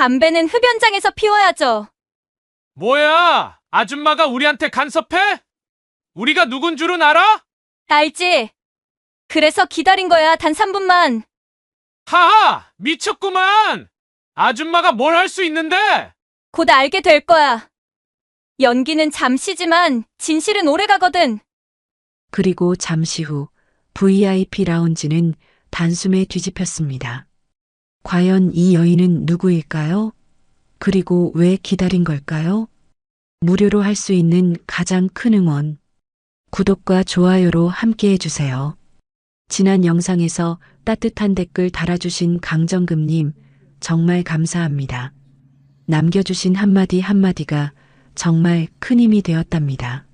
담배는 흡연장에서 피워야죠. 뭐야? 아줌마가 우리한테 간섭해? 우리가 누군 줄은 알아? 알지? 그래서 기다린 거야, 단 3분만. 하하! 미쳤구만! 아줌마가 뭘 할 수 있는데? 곧 알게 될 거야. 연기는 잠시지만 진실은 오래 가거든. 그리고 잠시 후 VIP 라운지는 단숨에 뒤집혔습니다. 과연 이 여인은 누구일까요? 그리고 왜 기다린 걸까요? 무료로 할 수 있는 가장 큰 응원. 구독과 좋아요로 함께 해주세요. 지난 영상에서 따뜻한 댓글 달아주신 강정금님, 정말 감사합니다. 남겨주신 한마디 한마디가 정말 큰 힘이 되었답니다.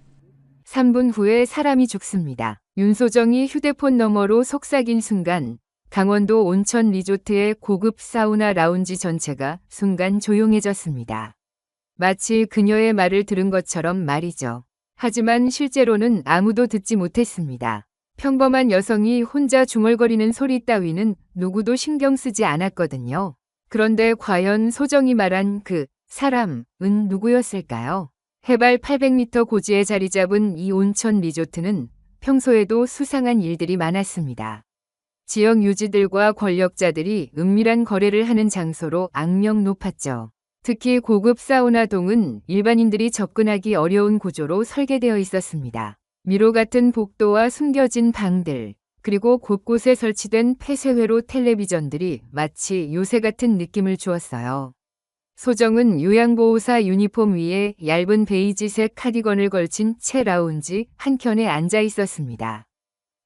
3분 후에 사람이 죽습니다. 윤소정이 휴대폰 너머로 속삭인 순간 강원도 온천 리조트의 고급 사우나 라운지 전체가 순간 조용해졌습니다. 마치 그녀의 말을 들은 것처럼 말이죠. 하지만 실제로는 아무도 듣지 못했습니다. 평범한 여성이 혼자 중얼거리는 소리 따위는 누구도 신경 쓰지 않았거든요. 그런데 과연 소정이 말한 그 사람은 누구였을까요? 해발 800m 고지에 자리 잡은 이 온천 리조트는 평소에도 수상한 일들이 많았습니다. 지역 유지들과 권력자들이 은밀한 거래를 하는 장소로 악명 높았죠. 특히 고급 사우나동은 일반인들이 접근하기 어려운 구조로 설계되어 있었습니다. 미로 같은 복도와 숨겨진 방들, 그리고 곳곳에 설치된 폐쇄회로 텔레비전들이 마치 요새 같은 느낌을 주었어요. 소정은 요양보호사 유니폼 위에 얇은 베이지색 카디건을 걸친 채 라운지 한켠에 앉아 있었습니다.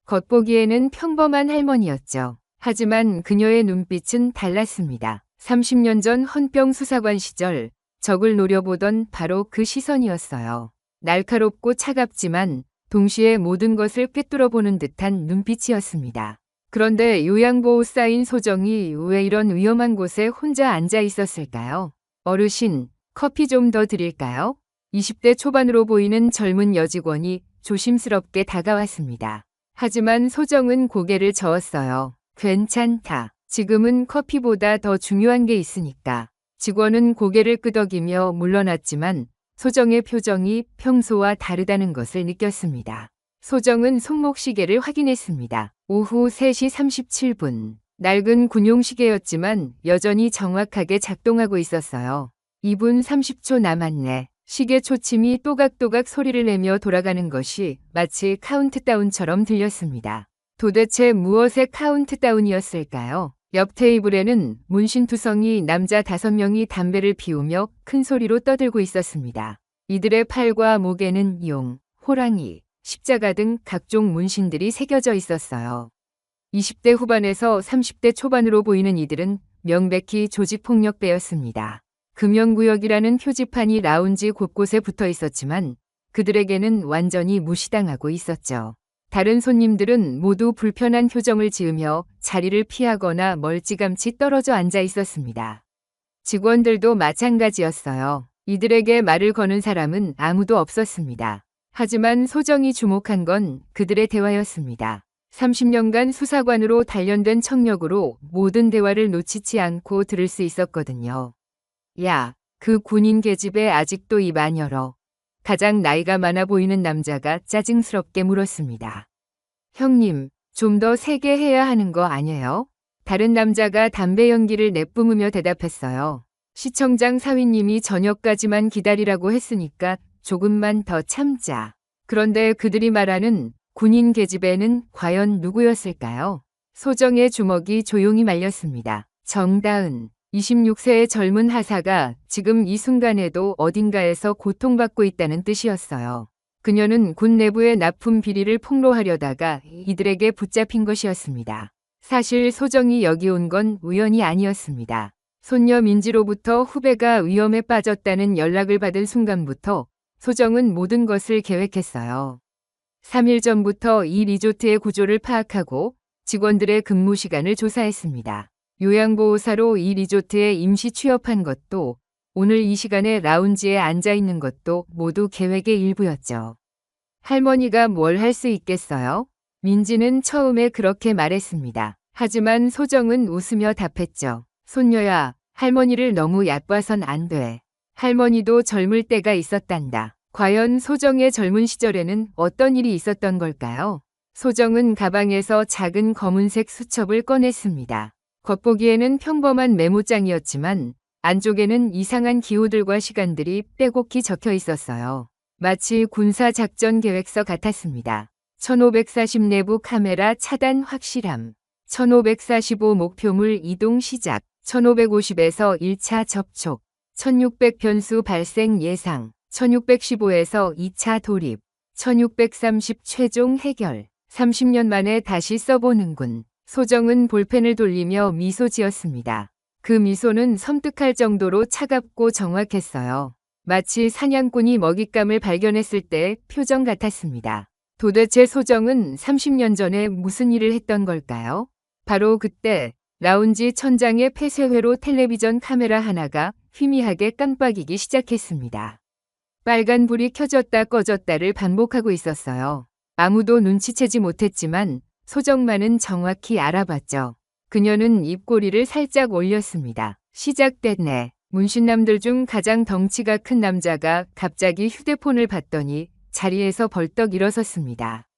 겉보기에는 평범한 할머니였죠. 하지만 그녀의 눈빛은 달랐습니다. 30년 전 헌병 수사관 시절 적을 노려보던 바로 그 시선이었어요. 날카롭고 차갑지만 동시에 모든 것을 꿰뚫어보는 듯한 눈빛이었습니다. 그런데 요양보호사인 소정이 왜 이런 위험한 곳에 혼자 앉아 있었을까요? 어르신, 커피 좀 더 드릴까요? 20대 초반으로 보이는 젊은 여직원이 조심스럽게 다가왔습니다. 하지만 소정은 고개를 저었어요. 괜찮다. 지금은 커피보다 더 중요한 게 있으니까. 직원은 고개를 끄덕이며 물러났지만 소정의 표정이 평소와 다르다는 것을 느꼈습니다. 소정은 손목시계를 확인했습니다. 오후 3시 37분. 낡은 군용시계였지만 여전히 정확하게 작동하고 있었어요. 2분 30초 남았네. 시계 초침이 또각또각 소리를 내며 돌아가는 것이 마치 카운트다운처럼 들렸습니다. 도대체 무엇의 카운트다운이었을까요? 옆 테이블에는 문신투성이 남자 5명이 담배를 피우며 큰 소리로 떠들고 있었습니다. 이들의 팔과 목에는 용, 호랑이, 십자가 등 각종 문신들이 새겨져 있었어요. 20대 후반에서 30대 초반으로 보이는 이들은 명백히 조직폭력배였습니다. 금연구역이라는 표지판이 라운지 곳곳에 붙어 있었지만 그들에게는 완전히 무시당하고 있었죠. 다른 손님들은 모두 불편한 표정을 지으며 자리를 피하거나 멀찌감치 떨어져 앉아 있었습니다. 직원들도 마찬가지였어요. 이들에게 말을 거는 사람은 아무도 없었습니다. 하지만 소정이 주목한 건 그들의 대화였습니다. 30년간 수사관으로 단련된 청력으로 모든 대화를 놓치지 않고 들을 수 있었거든요. 야, 그 군인 계집애 아직도 입 안 열어. 가장 나이가 많아 보이는 남자가 짜증스럽게 물었습니다. 형님, 좀 더 세게 해야 하는 거 아니에요? 다른 남자가 담배 연기를 내뿜으며 대답했어요. 시청장 사위님이 저녁까지만 기다리라고 했으니까 조금만 더 참자. 그런데 그들이 말하는 군인 계집애는 과연 누구였을까요? 소정의 주먹이 조용히 말렸습니다. 정다은, 26세의 젊은 하사가 지금 이 순간에도 어딘가에서 고통받고 있다는 뜻이었어요. 그녀는 군 내부의 납품 비리를 폭로하려다가 이들에게 붙잡힌 것이었습니다. 사실 소정이 여기 온 건 우연이 아니었습니다. 손녀 민지로부터 후배가 위험에 빠졌다는 연락을 받은 순간부터 소정은 모든 것을 계획했어요. 3일 전부터 이 리조트의 구조를 파악하고 직원들의 근무 시간을 조사했습니다. 요양보호사로 이 리조트에 임시 취업한 것도 오늘 이 시간에 라운지에 앉아 있는 것도 모두 계획의 일부였죠. 할머니가 뭘 할 수 있겠어요? 민지는 처음에 그렇게 말했습니다. 하지만 소정은 웃으며 답했죠. 손녀야, 할머니를 너무 얕봐선 안 돼. 할머니도 젊을 때가 있었단다. 과연 소정의 젊은 시절에는 어떤 일이 있었던 걸까요? 소정은 가방에서 작은 검은색 수첩을 꺼냈습니다. 겉보기에는 평범한 메모장이었지만 안쪽에는 이상한 기호들과 시간들이 빼곡히 적혀 있었어요. 마치 군사작전 계획서 같았습니다. 1540 내부 카메라 차단 확실함. 1545 목표물 이동 시작. 1550에서 1차 접촉. 1600 변수 발생 예상. 1615에서 2차 돌입. 1630 최종 해결. 30년 만에 다시 써보는군. 소정은 볼펜을 돌리며 미소 지었습니다. 그 미소는 섬뜩할 정도로 차갑고 정확했어요. 마치 사냥꾼이 먹잇감을 발견했을 때의 표정 같았습니다. 도대체 소정은 30년 전에 무슨 일을 했던 걸까요? 바로 그때 라운지 천장의 폐쇄회로 텔레비전 카메라 하나가 희미하게 깜빡이기 시작했습니다. 빨간 불이 켜졌다 꺼졌다를 반복하고 있었어요. 아무도 눈치채지 못했지만 소정만은 정확히 알아봤죠. 그녀는 입꼬리를 살짝 올렸습니다. 시작됐네. 문신남들 중 가장 덩치가 큰 남자가 갑자기 휴대폰을 봤더니 자리에서 벌떡 일어섰습니다.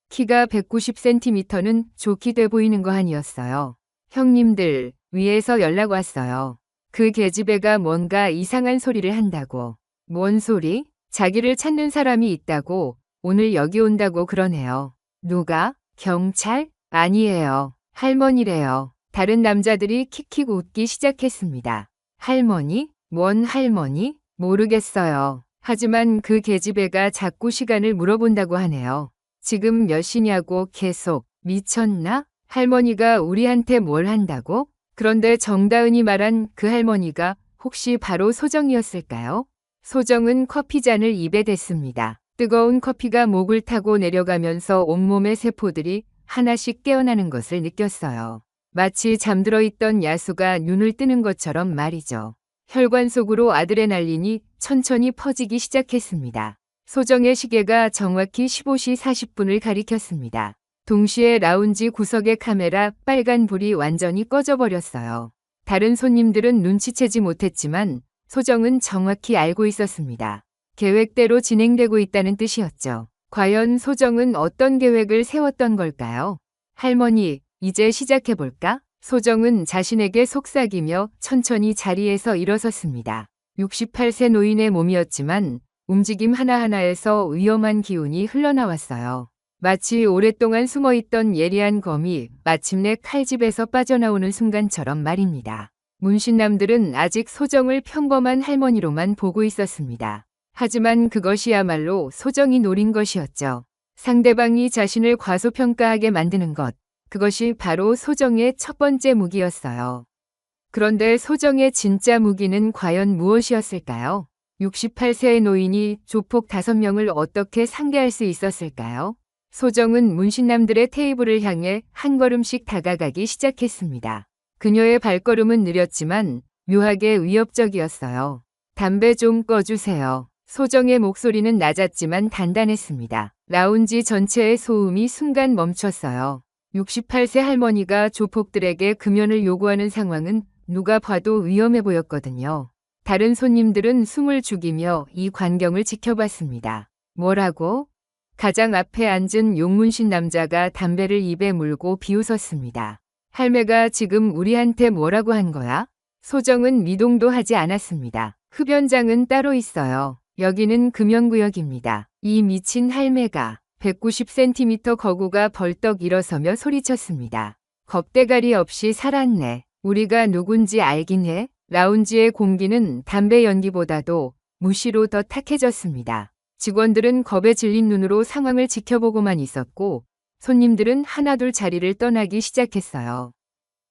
키가 190cm는 좋게 돼 보이는 거 아니었어요. 형님들, 위에서 연락 왔어요. 그 계집애가 뭔가 이상한 소리를 한다고. 뭔 소리? 자기를 찾는 사람이 있다고 오늘 여기 온다고 그러네요. 누가? 경찰? 아니에요. 할머니래요. 다른 남자들이 킥킥 웃기 시작했습니다. 할머니? 뭔 할머니? 모르겠어요. 하지만 그 계집애가 자꾸 시간을 물어본다고 하네요. 지금 몇 시냐고 계속. 미쳤나? 할머니가 우리한테 뭘 한다고? 그런데 정다은이 말한 그 할머니가 혹시 바로 소정이었을까요? 소정은 커피잔을 입에 댔습니다. 뜨거운 커피가 목을 타고 내려가면서 온몸의 세포들이 하나씩 깨어나는 것을 느꼈어요. 마치 잠들어 있던 야수가 눈을 뜨는 것처럼 말이죠. 혈관 속으로 아드레날린이 천천히 퍼지기 시작했습니다. 소정의 시계가 정확히 15시 40분을 가리켰습니다. 동시에 라운지 구석의 카메라 빨간 불이 완전히 꺼져버렸어요. 다른 손님들은 눈치채지 못했지만 소정은 정확히 알고 있었습니다. 계획대로 진행되고 있다는 뜻이었죠. 과연 소정은 어떤 계획을 세웠던 걸까요? 할머니, 이제 시작해볼까? 소정은 자신에게 속삭이며 천천히 자리에서 일어섰습니다. 68세 노인의 몸이었지만 움직임 하나하나에서 위험한 기운이 흘러나왔어요. 마치 오랫동안 숨어있던 예리한 검이 마침내 칼집에서 빠져나오는 순간처럼 말입니다. 문신남들은 아직 소정을 평범한 할머니로만 보고 있었습니다. 하지만 그것이야말로 소정이 노린 것이었죠. 상대방이 자신을 과소평가하게 만드는 것. 그것이 바로 소정의 첫 번째 무기였어요. 그런데 소정의 진짜 무기는 과연 무엇이었을까요? 68세의 노인이 조폭 5명을 어떻게 상대할 수 있었을까요? 소정은 문신남들의 테이블을 향해 한 걸음씩 다가가기 시작했습니다. 그녀의 발걸음은 느렸지만 묘하게 위협적이었어요. 담배 좀 꺼주세요. 소정의 목소리는 낮았지만 단단했습니다. 라운지 전체의 소음이 순간 멈췄어요. 68세 할머니가 조폭들에게 금연을 요구하는 상황은 누가 봐도 위험해 보였거든요. 다른 손님들은 숨을 죽이며 이 광경을 지켜봤습니다. 뭐라고? 가장 앞에 앉은 용문신 남자가 담배를 입에 물고 비웃었습니다. 할매가 지금 우리한테 뭐라고 한 거야? 소정은 미동도 하지 않았습니다. 흡연장은 따로 있어요. 여기는 금연구역입니다. 이 미친 할매가 190cm 거구가 벌떡 일어서며 소리쳤습니다. 겁대가리 없이 살았네. 우리가 누군지 알긴 해. 라운지의 공기는 담배 연기보다도 무시로 더 탁해졌습니다. 직원들은 겁에 질린 눈으로 상황을 지켜보고만 있었고 손님들은 하나둘 자리를 떠나기 시작했어요.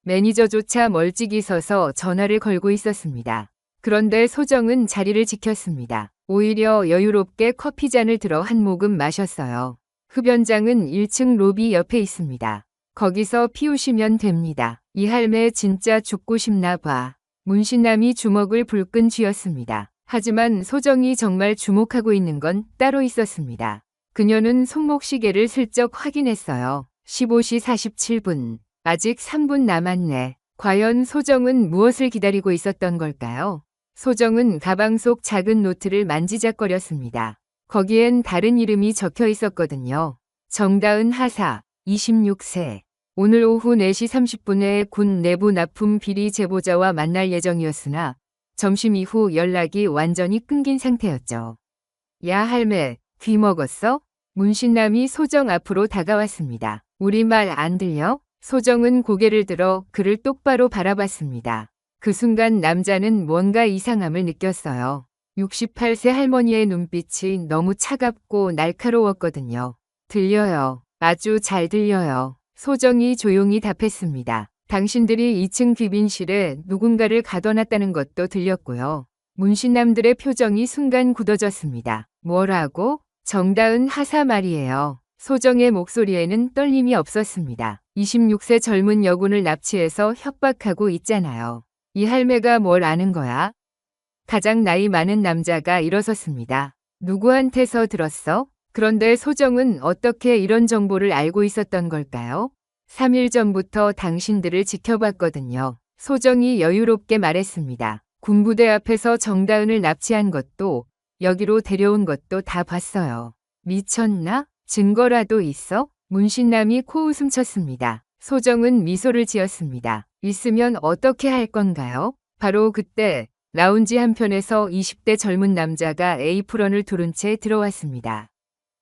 매니저조차 멀찍이 서서 전화를 걸고 있었습니다. 그런데 소정은 자리를 지켰습니다. 오히려 여유롭게 커피잔을 들어 한 모금 마셨어요. 흡연장은 1층 로비 옆에 있습니다. 거기서 피우시면 됩니다. 이 할매 진짜 죽고 싶나 봐. 문신남이 주먹을 불끈 쥐었습니다. 하지만 소정이 정말 주목하고 있는 건 따로 있었습니다. 그녀는 손목시계를 슬쩍 확인했어요. 15시 47분. 아직 3분 남았네. 과연 소정은 무엇을 기다리고 있었던 걸까요? 소정은 가방 속 작은 노트를 만지작거렸습니다. 거기엔 다른 이름이 적혀 있었거든요. 정다은 하사, 26세. 오늘 오후 4시 30분에 군 내부 납품 비리 제보자와 만날 예정이었으나 점심 이후 연락이 완전히 끊긴 상태였죠. 야 할매, 귀 먹었어? 문신남이 소정 앞으로 다가왔습니다. 우리 말 안 들려? 소정은 고개를 들어 그를 똑바로 바라봤습니다. 그 순간 남자는 뭔가 이상함을 느꼈어요. 68세 할머니의 눈빛이 너무 차갑고 날카로웠거든요. 들려요. 아주 잘 들려요. 소정이 조용히 답했습니다. 당신들이 2층 귀빈실에 누군가를 가둬놨다는 것도 들렸고요. 문신남들의 표정이 순간 굳어졌습니다. 뭐라고? 정다은 하사 말이에요. 소정의 목소리에는 떨림이 없었습니다. 26세 젊은 여군을 납치해서 협박하고 있잖아요. 이 할매가 뭘 아는 거야? 가장 나이 많은 남자가 일어섰습니다. 누구한테서 들었어? 그런데 소정은 어떻게 이런 정보를 알고 있었던 걸까요? 3일 전부터 당신들을 지켜봤거든요. 소정이 여유롭게 말했습니다. 군부대 앞에서 정다은을 납치한 것도 여기로 데려온 것도 다 봤어요. 미쳤나? 증거라도 있어? 문신남이 코웃음 쳤습니다. 소정은 미소를 지었습니다. 있으면 어떻게 할 건가요? 바로 그때 라운지 한편에서 20대 젊은 남자가 에이프런을 두른 채 들어왔습니다.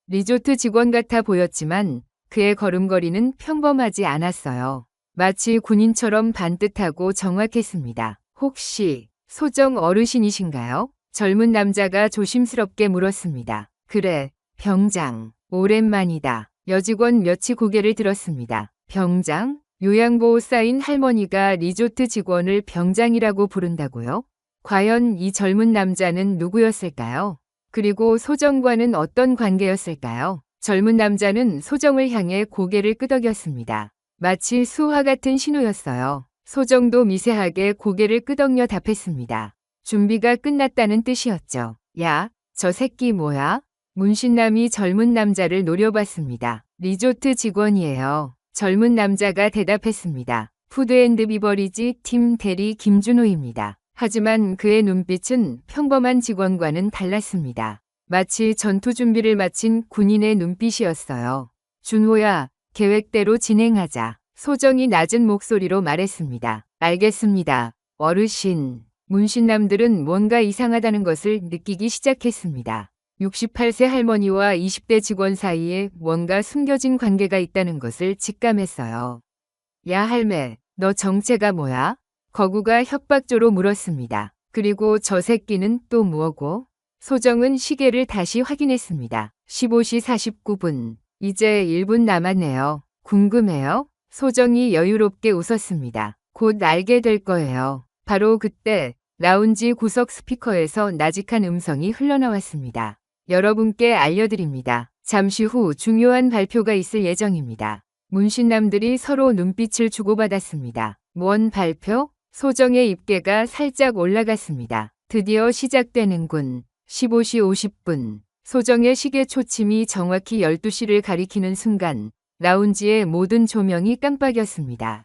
리조트 직원 같아 보였지만 그의 걸음걸이는 평범하지 않았어요. 마치 군인처럼 반듯하고 정확했습니다. 혹시 소정 어르신이신가요? 젊은 남자가 조심스럽게 물었습니다. 그래, 병장. 오랜만이다. 여직원 몇이 고개를 들었습니다. 병장? 요양보호 사인 할머니가 리조트 직원을 병장이라고 부른다고요? 과연 이 젊은 남자는 누구였을까요? 그리고 소정과는 어떤 관계였을까요? 젊은 남자는 소정을 향해 고개를 끄덕였습니다. 마치 수화 같은 신호였어요. 소정도 미세하게 고개를 끄덕여 답했습니다. 준비가 끝났다는 뜻이었죠. 야, 저 새끼 뭐야? 문신남이 젊은 남자를 노려봤습니다. 리조트 직원이에요. 젊은 남자가 대답했습니다. 푸드앤드비버리지 팀 대리 김준호입니다. 하지만 그의 눈빛은 평범한 직원과는 달랐습니다. 마치 전투 준비를 마친 군인의 눈빛이었어요. 준호야, 계획대로 진행하자. 소정이 낮은 목소리로 말했습니다. 알겠습니다. 어르신. 문신남들은 뭔가 이상하다는 것을 느끼기 시작했습니다. 68세 할머니와 20대 직원 사이에 뭔가 숨겨진 관계가 있다는 것을 직감했어요. 야 할매, 너 정체가 뭐야? 거구가 협박조로 물었습니다. 그리고 저 새끼는 또 뭐고? 소정은 시계를 다시 확인했습니다. 15시 49분. 이제 1분 남았네요. 궁금해요? 소정이 여유롭게 웃었습니다. 곧 알게 될 거예요. 바로 그때 라운지 구석 스피커에서 나직한 음성이 흘러나왔습니다. 여러분께 알려드립니다. 잠시 후 중요한 발표가 있을 예정입니다. 문신남들이 서로 눈빛을 주고받았습니다. 뭔 발표? 소정의 입계가 살짝 올라갔습니다. 드디어 시작되는군. 15시 50분. 소정의 시계 초침이 정확히 12시를 가리키는 순간 라운지의 모든 조명이 깜빡였습니다.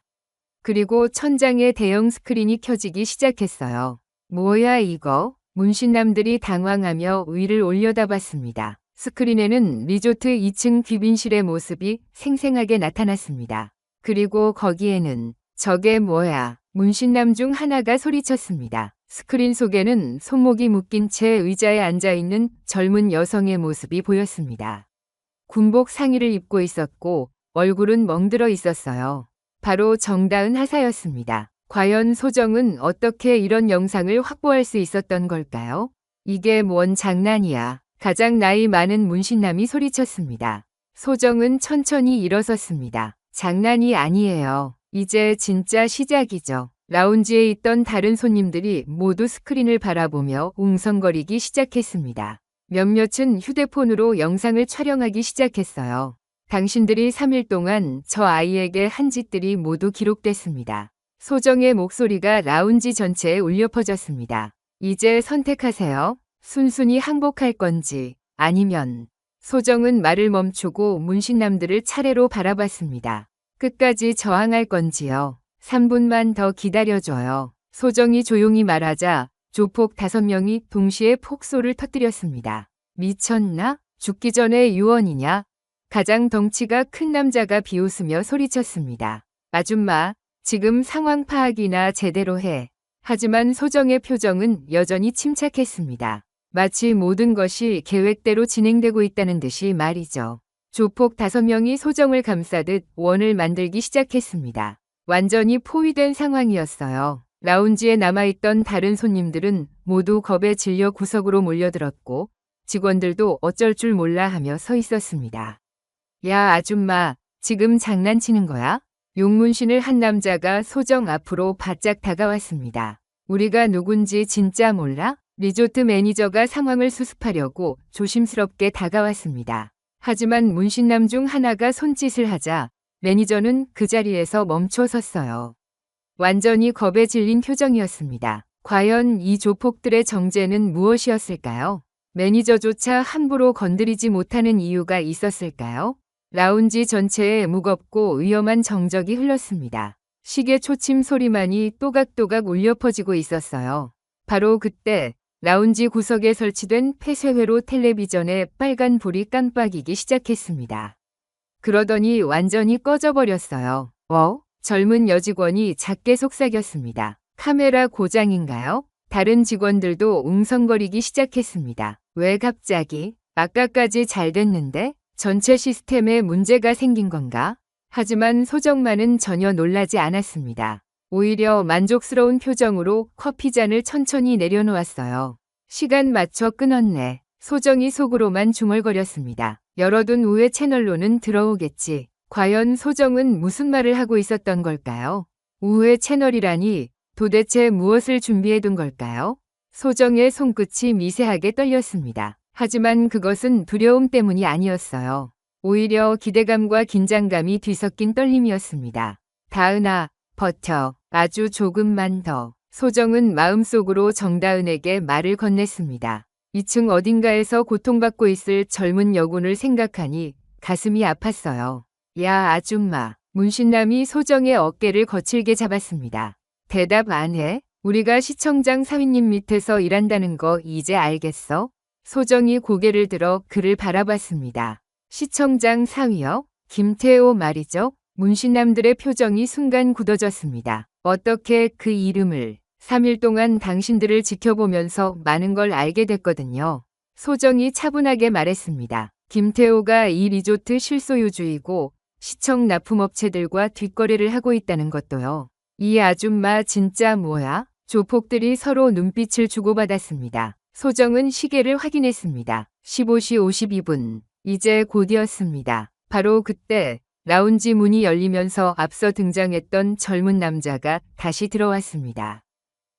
그리고 천장에 대형 스크린이 켜지기 시작했어요. 뭐야 이거? 문신남들이 당황하며 위를 올려다봤습니다. 스크린에는 리조트 2층 귀빈실의 모습이 생생하게 나타났습니다. 그리고 거기에는 저게 뭐야? 문신남 중 하나가 소리쳤습니다. 스크린 속에는 손목이 묶인 채 의자에 앉아있는 젊은 여성의 모습이 보였습니다. 군복 상의를 입고 있었고 얼굴은 멍들어 있었어요. 바로 정다은 하사였습니다. 과연 소정은 어떻게 이런 영상을 확보할 수 있었던 걸까요? 이게 뭔 장난이야. 가장 나이 많은 문신남이 소리쳤습니다. 소정은 천천히 일어섰습니다. 장난이 아니에요. 이제 진짜 시작이죠. 라운지에 있던 다른 손님들이 모두 스크린을 바라보며 웅성거리기 시작했습니다. 몇몇은 휴대폰으로 영상을 촬영하기 시작했어요. 당신들이 3일 동안 저 아이에게 한 짓들이 모두 기록됐습니다. 소정의 목소리가 라운지 전체에 울려 퍼졌습니다. 이제 선택하세요. 순순히 항복할 건지 아니면. 소정은 말을 멈추고 문신남들을 차례로 바라봤습니다. 끝까지 저항할 건지요. 3분만 더 기다려줘요. 소정이 조용히 말하자 조폭 5명이 동시에 폭소를 터뜨렸습니다. 미쳤나? 죽기 전에 유언이냐? 가장 덩치가 큰 남자가 비웃으며 소리쳤습니다. 아줌마, 지금 상황 파악이나 제대로 해. 하지만 소정의 표정은 여전히 침착했습니다. 마치 모든 것이 계획대로 진행되고 있다는 듯이 말이죠. 조폭 5명이 소정을 감싸듯 원을 만들기 시작했습니다. 완전히 포위된 상황이었어요. 라운지에 남아있던 다른 손님들은 모두 겁에 질려 구석으로 몰려들었고 직원들도 어쩔 줄 몰라 하며 서 있었습니다. 야, 아줌마, 지금 장난치는 거야? 용문신을 한 남자가 소정 앞으로 바짝 다가왔습니다. 우리가 누군지 진짜 몰라? 리조트 매니저가 상황을 수습하려고 조심스럽게 다가왔습니다. 하지만 문신남 중 하나가 손짓을 하자 매니저는 그 자리에서 멈춰 섰어요. 완전히 겁에 질린 표정이었습니다. 과연 이 조폭들의 정체는 무엇이었을까요? 매니저조차 함부로 건드리지 못하는 이유가 있었을까요? 라운지 전체에 무겁고 위험한 정적이 흘렀습니다. 시계 초침 소리만이 또각또각 울려 퍼지고 있었어요. 바로 그때 라운지 구석에 설치된 폐쇄회로 텔레비전에 빨간 불이 깜빡이기 시작했습니다. 그러더니 완전히 꺼져버렸어요. 젊은 여직원이 작게 속삭였습니다. 카메라 고장인가요? 다른 직원들도 웅성거리기 시작했습니다. 왜 갑자기? 아까까지 잘 됐는데? 전체 시스템에 문제가 생긴 건가? 하지만 소정만은 전혀 놀라지 않았습니다. 오히려 만족스러운 표정으로 커피잔을 천천히 내려놓았어요. 시간 맞춰 끊었네. 소정이 속으로만 중얼거렸습니다. 열어둔 우회 채널로는 들어오겠지. 과연 소정은 무슨 말을 하고 있었던 걸까요? 우회 채널이라니 도대체 무엇을 준비해둔 걸까요? 소정의 손끝이 미세하게 떨렸습니다. 하지만 그것은 두려움 때문이 아니었어요. 오히려 기대감과 긴장감이 뒤섞인 떨림이었습니다. 다은아, 버텨. 아주 조금만 더. 소정은 마음속으로 정다은에게 말을 건넸습니다. 2층 어딘가에서 고통받고 있을 젊은 여군을 생각하니 가슴이 아팠어요. 야, 아줌마. 문신남이 소정의 어깨를 거칠게 잡았습니다. 대답 안 해? 우리가 시청장 사위님 밑에서 일한다는 거 이제 알겠어? 소정이 고개를 들어 그를 바라봤습니다. 시청장 사위요? 김태호 말이죠? 문신남들의 표정이 순간 굳어졌습니다. 어떻게 그 이름을? 3일 동안 당신들을 지켜보면서 많은 걸 알게 됐거든요. 소정이 차분하게 말했습니다. 김태호가 이 리조트 실소유주이고 시청 납품업체들과 뒷거래를 하고 있다는 것도요. 이 아줌마 진짜 뭐야? 조폭들이 서로 눈빛을 주고받았습니다. 소정은 시계를 확인했습니다. 15시 52분. 이제 곧이었습니다. 바로 그때 라운지 문이 열리면서 앞서 등장했던 젊은 남자가 다시 들어왔습니다.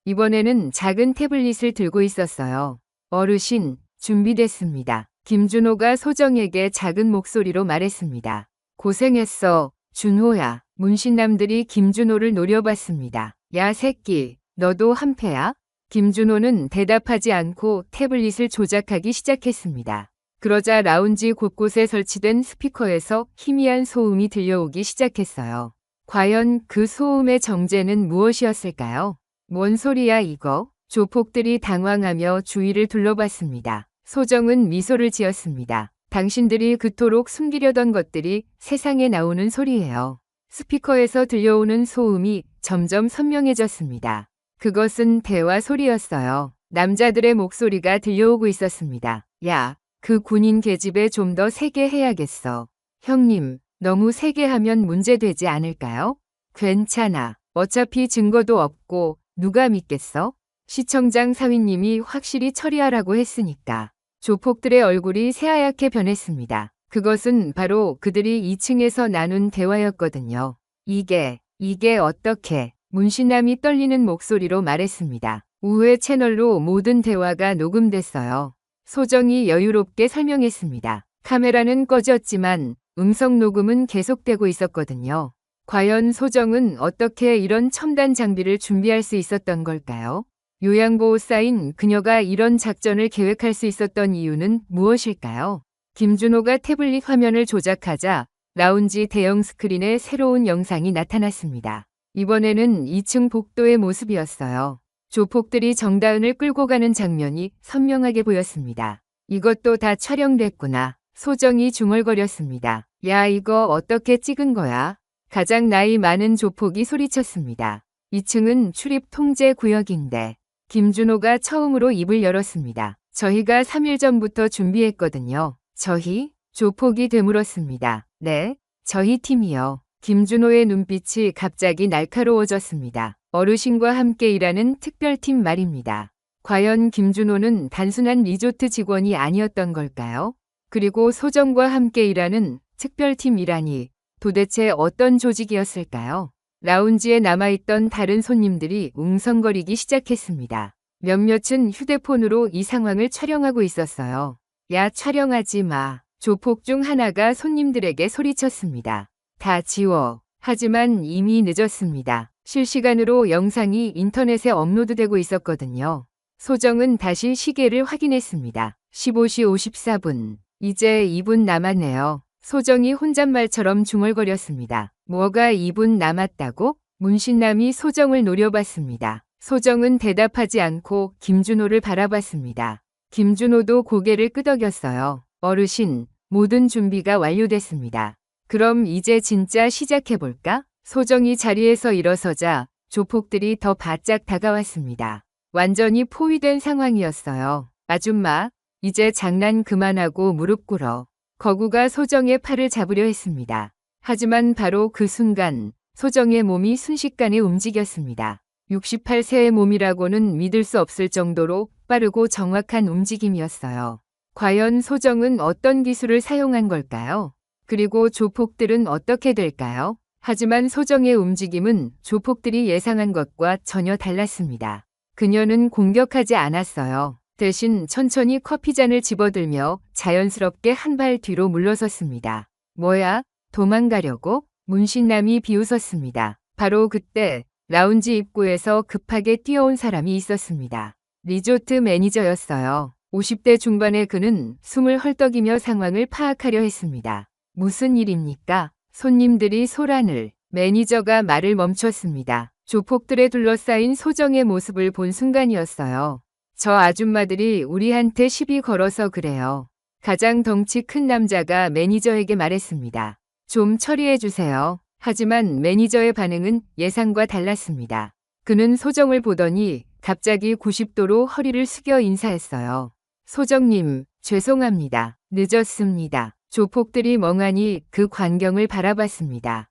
이번에는 작은 태블릿을 들고 있었어요. 어르신, 준비됐습니다. 김준호가 소정에게 작은 목소리로 말했습니다. 고생했어, 준호야. 문신남들이 김준호를 노려봤습니다. 야, 새끼, 너도 한패야? 김준호는 대답하지 않고 태블릿을 조작하기 시작했습니다. 그러자 라운지 곳곳에 설치된 스피커에서 희미한 소음이 들려오기 시작했어요. 과연 그 소음의 정체는 무엇이었을까요? 뭔 소리야 이거? 조폭들이 당황하며 주위를 둘러봤습니다. 소정은 미소를 지었습니다. 당신들이 그토록 숨기려던 것들이 세상에 나오는 소리예요. 스피커에서 들려오는 소음이 점점 선명해졌습니다. 그것은 대화 소리였어요. 남자들의 목소리가 들려오고 있었습니다. 야, 그 군인 계집애 좀 더 세게 해야겠어. 형님, 너무 세게 하면 문제되지 않을까요? 괜찮아. 어차피 증거도 없고 누가 믿겠어? 시청장 사위님이 확실히 처리하라고 했으니까. 조폭들의 얼굴이 새하얗게 변했습니다. 그것은 바로 그들이 2층에서 나눈 대화였거든요. 이게 어떻게? 문신남이 떨리는 목소리로 말했습니다. 우회 채널로 모든 대화가 녹음됐어요. 소정이 여유롭게 설명했습니다. 카메라는 꺼졌지만 음성 녹음은 계속되고 있었거든요. 과연 소정은 어떻게 이런 첨단 장비를 준비할 수 있었던 걸까요? 요양보호사인 그녀가 이런 작전을 계획할 수 있었던 이유는 무엇일까요? 김준호가 태블릿 화면을 조작하자 라운지 대형 스크린에 새로운 영상이 나타났습니다. 이번에는 2층 복도의 모습이었어요. 조폭들이 정다은을 끌고 가는 장면이 선명하게 보였습니다. 이것도 다 촬영됐구나. 소정이 중얼거렸습니다. 야, 이거 어떻게 찍은 거야? 가장 나이 많은 조폭이 소리쳤습니다. 2층은 출입 통제 구역인데 김준호가 처음으로 입을 열었습니다. 저희가 3일 전부터 준비했거든요. 저희? 조폭이 되물었습니다. 네, 저희 팀이요. 김준호의 눈빛이 갑자기 날카로워졌습니다. 어르신과 함께 일하는 특별팀 말입니다. 과연 김준호는 단순한 리조트 직원이 아니었던 걸까요? 그리고 소정과 함께 일하는 특별팀이라니 도대체 어떤 조직이었을까요? 라운지에 남아있던 다른 손님들이 웅성거리기 시작했습니다. 몇몇은 휴대폰으로 이 상황을 촬영하고 있었어요. 야, 촬영하지 마. 조폭 중 하나가 손님들에게 소리쳤습니다. 다 지워. 하지만 이미 늦었습니다. 실시간으로 영상이 인터넷에 업로드되고 있었거든요. 소정은 다시 시계를 확인했습니다. 15시 54분. 이제 2분 남았네요. 소정이 혼잣말처럼 중얼거렸습니다. 뭐가 2분 남았다고? 문신남이 소정을 노려봤습니다. 소정은 대답하지 않고 김준호를 바라봤습니다. 김준호도 고개를 끄덕였어요. 어르신, 모든 준비가 완료됐습니다. 그럼 이제 진짜 시작해볼까? 소정이 자리에서 일어서자 조폭들이 더 바짝 다가왔습니다. 완전히 포위된 상황이었어요. 아줌마, 이제 장난 그만하고 무릎 꿇어. 거구가 소정의 팔을 잡으려 했습니다. 하지만 바로 그 순간 소정의 몸이 순식간에 움직였습니다. 68세의 몸이라고는 믿을 수 없을 정도로 빠르고 정확한 움직임이었어요. 과연 소정은 어떤 기술을 사용한 걸까요? 그리고 조폭들은 어떻게 될까요? 하지만 소정의 움직임은 조폭들이 예상한 것과 전혀 달랐습니다. 그녀는 공격하지 않았어요. 대신 천천히 커피잔을 집어들며 자연스럽게 한 발 뒤로 물러섰습니다. 뭐야? 도망가려고? 문신남이 비웃었습니다. 바로 그때 라운지 입구에서 급하게 뛰어온 사람이 있었습니다. 리조트 매니저였어요. 50대 중반의 그는 숨을 헐떡이며 상황을 파악하려 했습니다. 무슨 일입니까? 손님들이 소란을. 매니저가 말을 멈췄습니다. 조폭들에 둘러싸인 소정의 모습을 본 순간이었어요. 저 아줌마들이 우리한테 시비 걸어서 그래요. 가장 덩치 큰 남자가 매니저에게 말했습니다. 좀 처리해 주세요. 하지만 매니저의 반응은 예상과 달랐습니다. 그는 소정을 보더니 갑자기 90도로 허리를 숙여 인사했어요. 소정님, 죄송합니다. 늦었습니다. 조폭들이 멍하니 그 광경을 바라봤습니다.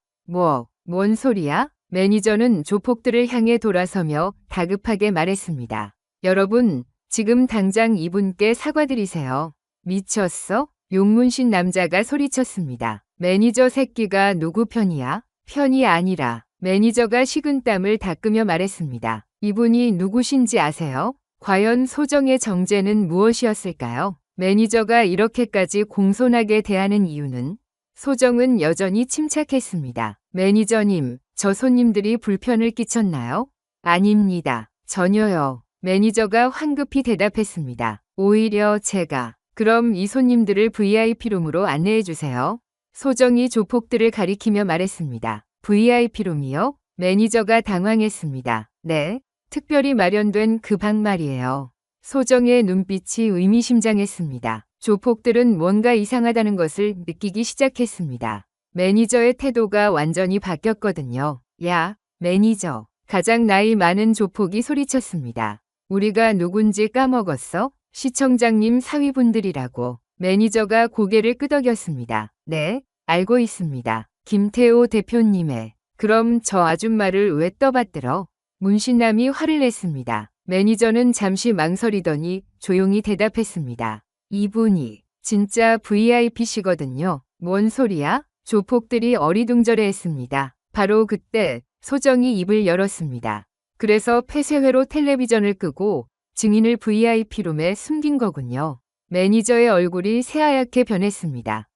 뭔 소리야? 매니저는 조폭들을 향해 돌아서며 다급하게 말했습니다. 여러분, 지금 당장 이분께 사과드리세요. 미쳤어? 용문신 남자가 소리쳤습니다. 매니저 새끼가 누구 편이야? 편이 아니라 매니저가 식은땀을 닦으며 말했습니다. 이분이 누구신지 아세요? 과연 소정의 정체는 무엇이었을까요? 매니저가 이렇게까지 공손하게 대하는 이유는? 소정은 여전히 침착했습니다. 매니저님, 저 손님들이 불편을 끼쳤나요? 아닙니다. 전혀요. 매니저가 황급히 대답했습니다. 오히려 제가. 그럼 이 손님들을 VIP룸으로 안내해 주세요. 소정이 조폭들을 가리키며 말했습니다. VIP룸이요? 매니저가 당황했습니다. 네, 특별히 마련된 그 방 말이에요. 소정의 눈빛이 의미심장했습니다. 조폭들은 뭔가 이상하다는 것을 느끼기 시작했습니다. 매니저의 태도가 완전히 바뀌었거든요. 야, 매니저. 가장 나이 많은 조폭이 소리쳤습니다. 우리가 누군지 까먹었어? 시청장님 사위분들이라고. 매니저가 고개를 끄덕였습니다. 네, 알고 있습니다. 김태호 대표님의. 그럼 저 아줌마를 왜 떠받들어? 문신남이 화를 냈습니다. 매니저는 잠시 망설이더니 조용히 대답했습니다. 이분이 진짜 VIP시거든요. 뭔 소리야? 조폭들이 어리둥절해했습니다. 바로 그때 소정이 입을 열었습니다. 그래서 폐쇄회로 텔레비전을 끄고 증인을 VIP룸에 숨긴 거군요. 매니저의 얼굴이 새하얗게 변했습니다.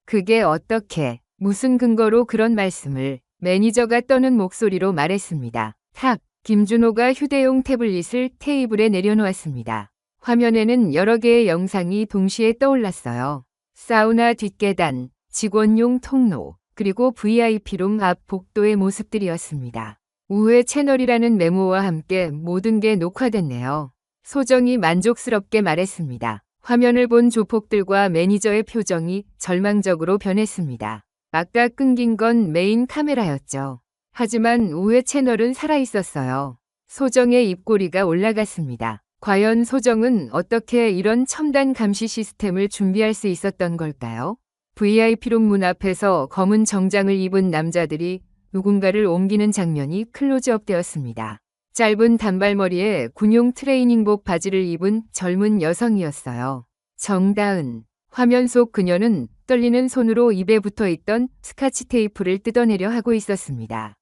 그게 어떻게, 무슨 근거로 그런 말씀을? 매니저가 떠는 목소리로 말했습니다. 탁, 김준호가 휴대용 태블릿을 테이블에 내려놓았습니다. 화면에는 여러 개의 영상이 동시에 떠올랐어요. 사우나 뒷계단, 직원용 통로, 그리고 VIP룸 앞 복도의 모습들이었습니다. 우회 채널이라는 메모와 함께 모든 게 녹화됐네요. 소정이 만족스럽게 말했습니다. 화면을 본 조폭들과 매니저의 표정이 절망적으로 변했습니다. 아까 끊긴 건 메인 카메라였죠. 하지만 우회 채널은 살아있었어요. 소정의 입꼬리가 올라갔습니다. 과연 소정은 어떻게 이런 첨단 감시 시스템을 준비할 수 있었던 걸까요? VIP룸 문 앞에서 검은 정장을 입은 남자들이 누군가를 옮기는 장면이 클로즈업 되었습니다. 짧은 단발머리에 군용 트레이닝복 바지를 입은 젊은 여성이었어요. 정다은. 화면 속 그녀는 떨리는 손으로 입에 붙어 있던 스카치 테이프를 뜯어내려 하고 있었습니다.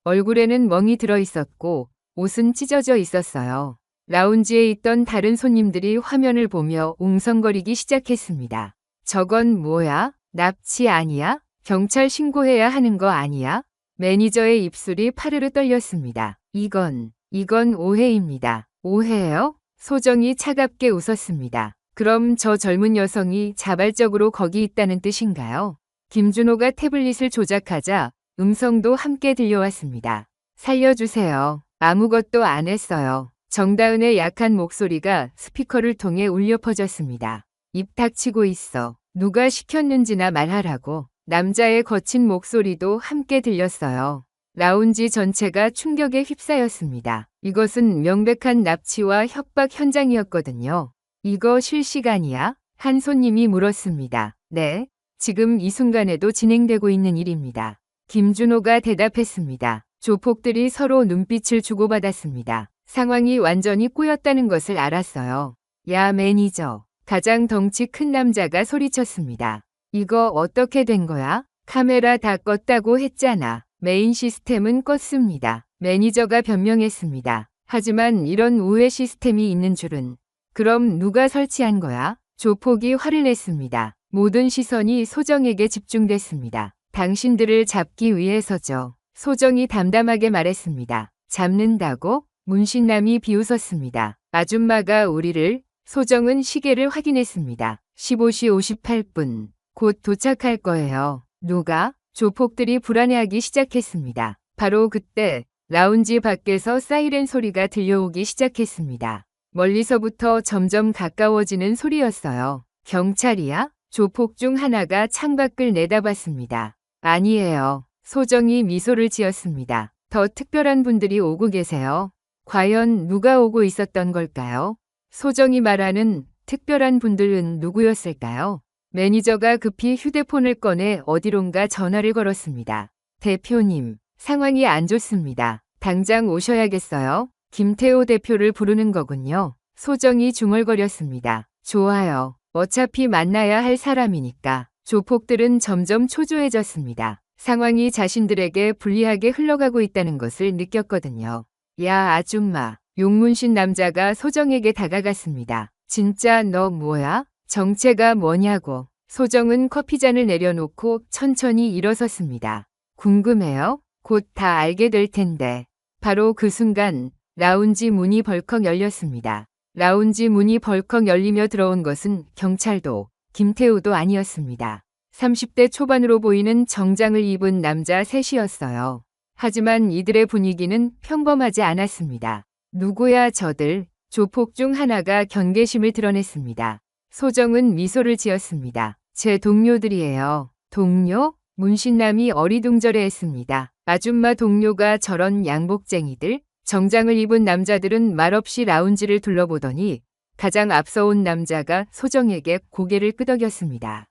얼굴에는 멍이 들어 있었고 옷은 찢어져 있었어요. 라운지에 있던 다른 손님들이 화면을 보며 웅성거리기 시작했습니다. 저건 뭐야? 납치 아니야? 경찰 신고해야 하는 거 아니야? 매니저의 입술이 파르르 떨렸습니다. 이건 오해입니다. 오해요? 소정이 차갑게 웃었습니다. 그럼 저 젊은 여성이 자발적으로 거기 있다는 뜻인가요? 김준호가 태블릿을 조작하자 음성도 함께 들려왔습니다. 살려주세요. 아무것도 안 했어요. 정다은의 약한 목소리가 스피커를 통해 울려 퍼졌습니다. 입 닥치고 있어. 누가 시켰는지나 말하라고. 남자의 거친 목소리도 함께 들렸어요. 라운지 전체가 충격에 휩싸였습니다. 이것은 명백한 납치와 협박 현장이었거든요. 이거 실시간이야? 한 손님이 물었습니다. 네, 지금 이 순간에도 진행되고 있는 일입니다. 김준호가 대답했습니다. 조폭들이 서로 눈빛을 주고받았습니다. 상황이 완전히 꼬였다는 것을 알았어요. 야, 매니저. 가장 덩치 큰 남자가 소리쳤습니다. 이거 어떻게 된 거야? 카메라 다 껐다고 했잖아. 메인 시스템은 껐습니다. 매니저가 변명했습니다. 하지만 이런 우회 시스템이 있는 줄은. 그럼 누가 설치한 거야? 조폭이 화를 냈습니다. 모든 시선이 소정에게 집중됐습니다. 당신들을 잡기 위해서죠. 소정이 담담하게 말했습니다. 잡는다고? 문신남이 비웃었습니다. 아줌마가 우리를. 소정은 시계를 확인했습니다. 15시 58분. 곧 도착할 거예요. 누가? 조폭들이 불안해하기 시작했습니다. 바로 그때 라운지 밖에서 사이렌 소리가 들려오기 시작했습니다. 멀리서부터 점점 가까워지는 소리였어요. 경찰이야? 조폭 중 하나가 창밖을 내다봤습니다. 아니에요. 소정이 미소를 지었습니다. 더 특별한 분들이 오고 계세요. 과연 누가 오고 있었던 걸까요? 소정이 말하는 특별한 분들은 누구였을까요? 매니저가 급히 휴대폰을 꺼내 어디론가 전화를 걸었습니다. 대표님, 상황이 안 좋습니다. 당장 오셔야겠어요. 김태호 대표를 부르는 거군요. 소정이 중얼거렸습니다. 좋아요. 어차피 만나야 할 사람이니까. 조폭들은 점점 초조해졌습니다. 상황이 자신들에게 불리하게 흘러가고 있다는 것을 느꼈거든요. 야, 아줌마. 용문신 남자가 소정에게 다가갔습니다. 진짜 너 뭐야? 정체가 뭐냐고. 소정은 커피잔을 내려놓고 천천히 일어섰습니다. 궁금해요? 곧 다 알게 될 텐데. 바로 그 순간 라운지 문이 벌컥 열렸습니다. 라운지 문이 벌컥 열리며 들어온 것은 경찰도 김태우도 아니었습니다. 30대 초반으로 보이는 정장을 입은 남자 셋이었어요. 하지만 이들의 분위기는 평범하지 않았습니다. 누구야 저들? 조폭 중 하나가 경계심을 드러냈습니다. 소정은 미소를 지었습니다. 제 동료들이에요. 동료? 문신남이 어리둥절해했습니다. 아줌마 동료가 저런 양복쟁이들? 정장을 입은 남자들은 말없이 라운지를 둘러보더니 가장 앞서 온 남자가 소정에게 고개를 끄덕였습니다.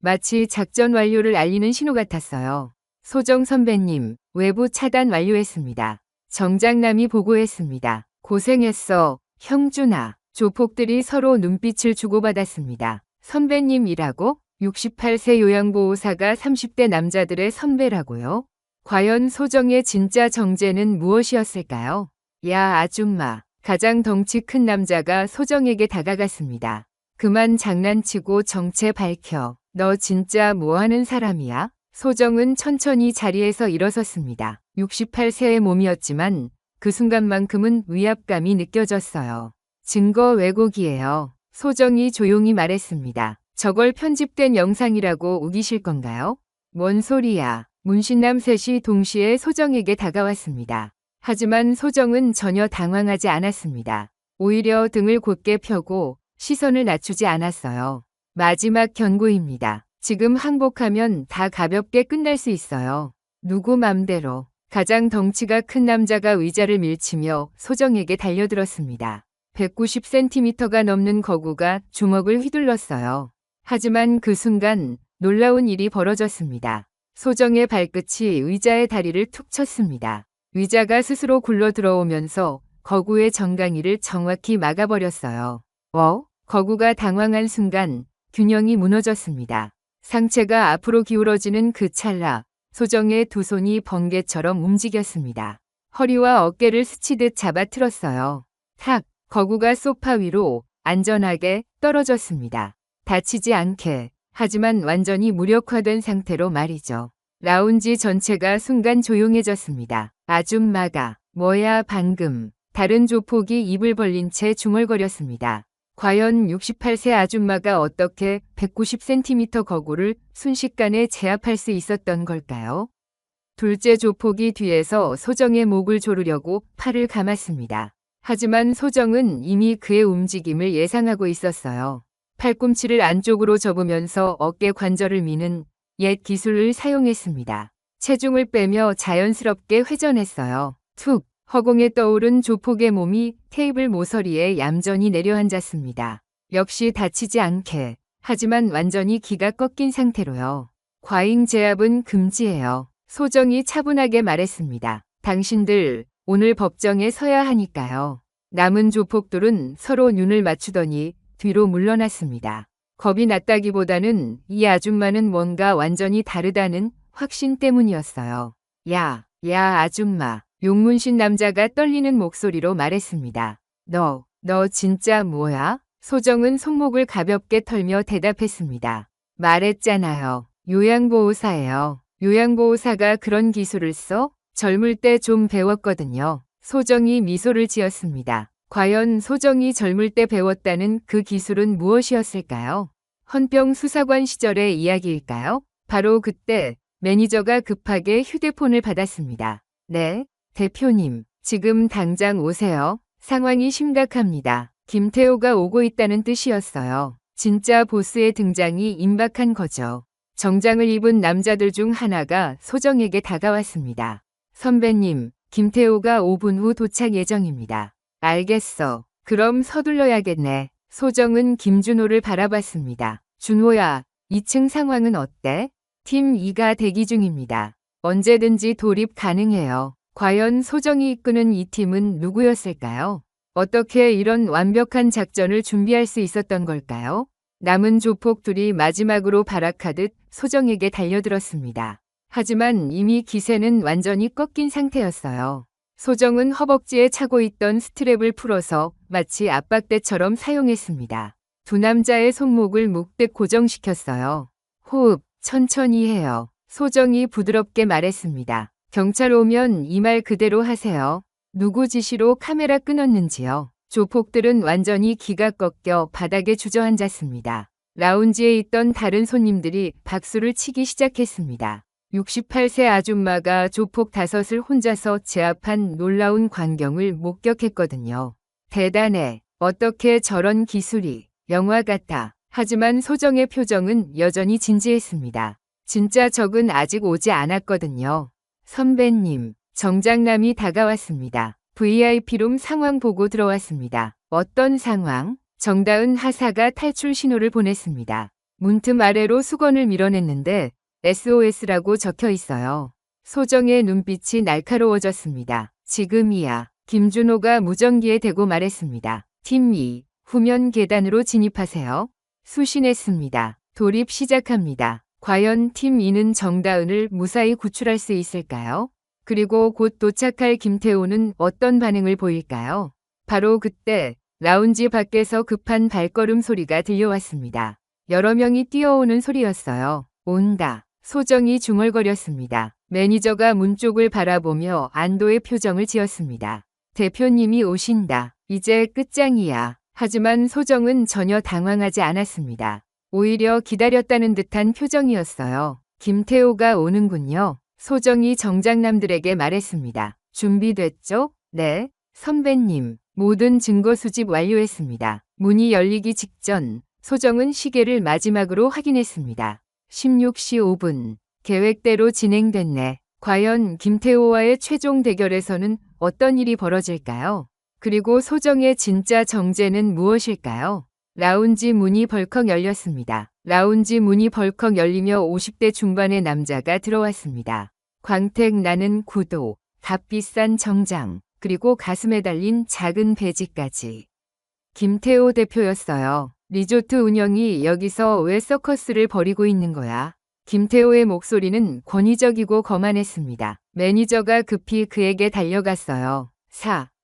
마치 작전 완료를 알리는 신호 같았어요. 소정 선배님, 외부 차단 완료했습니다. 정장남이 보고했습니다. 고생했어, 형준아. 조폭들이 서로 눈빛을 주고받았습니다. 선배님이라고? 68세 요양보호사가 30대 남자들의 선배라고요? 과연 소정의 진짜 정체는 무엇이었을까요? 야, 아줌마. 가장 덩치 큰 남자가 소정에게 다가갔습니다. 그만 장난치고 정체 밝혀. 너 진짜 뭐하는 사람이야? 소정은 천천히 자리에서 일어섰습니다. 68세의 몸이었지만 그 순간만큼은 위압감이 느껴졌어요. 증거 왜곡이에요. 소정이 조용히 말했습니다. 저걸 편집된 영상이라고 우기실 건가요? 뭔 소리야. 문신남 셋이 동시에 소정에게 다가왔습니다. 하지만 소정은 전혀 당황하지 않았습니다. 오히려 등을 곧게 펴고 시선을 낮추지 않았어요. 마지막 경고입니다. 지금 항복하면 다 가볍게 끝날 수 있어요. 누구 맘대로. 가장 덩치가 큰 남자가 의자를 밀치며 소정에게 달려들었습니다. 190cm가 넘는 거구가 주먹을 휘둘렀어요. 하지만 그 순간 놀라운 일이 벌어졌습니다. 소정의 발끝이 의자의 다리를 툭 쳤습니다. 의자가 스스로 굴러 들어오면서 거구의 정강이를 정확히 막아버렸어요. 거구가 당황한 순간 균형이 무너졌습니다. 상체가 앞으로 기울어지는 그 찰나 소정의 두 손이 번개처럼 움직였습니다. 허리와 어깨를 스치듯 잡아 틀었어요. 탁! 거구가 소파 위로 안전하게 떨어졌습니다. 다치지 않게, 하지만 완전히 무력화된 상태로 말이죠. 라운지 전체가 순간 조용해졌습니다. 아줌마가, 뭐야 방금. 다른 조폭이 입을 벌린 채 중얼거렸습니다. 과연 68세 아줌마가 어떻게 190cm 거구를 순식간에 제압할 수 있었던 걸까요? 둘째 조폭이 뒤에서 소정의 목을 조르려고 팔을 감았습니다. 하지만 소정은 이미 그의 움직임을 예상하고 있었어요. 팔꿈치를 안쪽으로 접으면서 어깨 관절을 미는 옛 기술을 사용했습니다. 체중을 빼며 자연스럽게 회전했어요. 툭! 허공에 떠오른 조폭의 몸이 테이블 모서리에 얌전히 내려앉았습니다. 역시 다치지 않게, 하지만 완전히 기가 꺾인 상태로요. 과잉 제압은 금지예요. 소정이 차분하게 말했습니다. 당신들 오늘 법정에 서야 하니까요. 남은 조폭들은 서로 눈을 맞추더니 뒤로 물러났습니다. 겁이 났다기보다는 이 아줌마는 뭔가 완전히 다르다는 확신 때문이었어요. 야 아줌마. 용문신 남자가 떨리는 목소리로 말했습니다. 너 진짜 뭐야? 소정은 손목을 가볍게 털며 대답했습니다. 말했잖아요. 요양보호사예요. 요양보호사가 그런 기술을 써? 젊을 때 좀 배웠거든요. 소정이 미소를 지었습니다. 과연 소정이 젊을 때 배웠다는 그 기술은 무엇이었을까요? 헌병 수사관 시절의 이야기일까요? 바로 그때 매니저가 급하게 휴대폰을 받았습니다. 네, 대표님, 지금 당장 오세요. 상황이 심각합니다. 김태호가 오고 있다는 뜻이었어요. 진짜 보스의 등장이 임박한 거죠. 정장을 입은 남자들 중 하나가 소정에게 다가왔습니다. 선배님, 김태호가 5분 후 도착 예정입니다. 알겠어. 그럼 서둘러야겠네. 소정은 김준호를 바라봤습니다. 준호야, 2층 상황은 어때? 팀 2가 대기 중입니다. 언제든지 돌입 가능해요. 과연 소정이 이끄는 이 팀은 누구였을까요? 어떻게 이런 완벽한 작전을 준비할 수 있었던 걸까요? 남은 조폭들이 마지막으로 발악하듯 소정에게 달려들었습니다. 하지만 이미 기세는 완전히 꺾인 상태였어요. 소정은 허벅지에 차고 있던 스트랩을 풀어서 마치 압박대처럼 사용했습니다. 두 남자의 손목을 묵듯 고정시켰어요. 호흡, 천천히 해요. 소정이 부드럽게 말했습니다. 경찰 오면 이 말 그대로 하세요. 누구 지시로 카메라 끊었는지요. 조폭들은 완전히 기가 꺾여 바닥에 주저앉았습니다. 라운지에 있던 다른 손님들이 박수를 치기 시작했습니다. 68세 아줌마가 조폭 5을 혼자서 제압한 놀라운 광경을 목격했거든요. 대단해. 어떻게 저런 기술이. 영화 같아. 하지만 소정의 표정은 여전히 진지했습니다. 진짜 적은 아직 오지 않았거든요. 선배님, 정장남이 다가왔습니다. VIP룸 상황 보고 들어왔습니다. 어떤 상황? 정다은 하사가 탈출 신호를 보냈습니다. 문틈 아래로 수건을 밀어냈는데 SOS라고 적혀 있어요. 소정의 눈빛이 날카로워졌습니다. 지금이야. 김준호가 무전기에 대고 말했습니다. 팀 2, 후면 계단으로 진입하세요. 수신했습니다. 돌입 시작합니다. 과연 팀 2는 정다은을 무사히 구출할 수 있을까요? 그리고 곧 도착할 김태호는 어떤 반응을 보일까요? 바로 그때 라운지 밖에서 급한 발걸음 소리가 들려왔습니다. 여러 명이 뛰어오는 소리였어요. 온다. 소정이 중얼거렸습니다. 매니저가 문 쪽을 바라보며 안도의 표정을 지었습니다. 대표님이 오신다. 이제 끝장이야. 하지만 소정은 전혀 당황하지 않았습니다. 오히려 기다렸다는 듯한 표정이었어요. 김태호가 오는군요. 소정이 정장남들에게 말했습니다. 준비됐죠? 네, 선배님. 모든 증거 수집 완료했습니다. 문이 열리기 직전 소정은 시계를 마지막으로 확인했습니다. 16시 5분. 계획대로 진행됐네. 과연 김태호와의 최종 대결에서는 어떤 일이 벌어질까요? 그리고 소정의 진짜 정체는 무엇일까요? 라운지 문이 벌컥 열렸습니다. 라운지 문이 벌컥 열리며 50대 중반의 남자가 들어왔습니다. 광택 나는 구두, 값비싼 정장, 그리고 가슴에 달린 작은 배지까지. 김태호 대표였어요. 리조트 운영이 여기서 왜 서커스를 벌이고 있는 거야? 김태호의 목소리는 권위적이고 거만했습니다. 매니저가 급히 그에게 달려갔어요.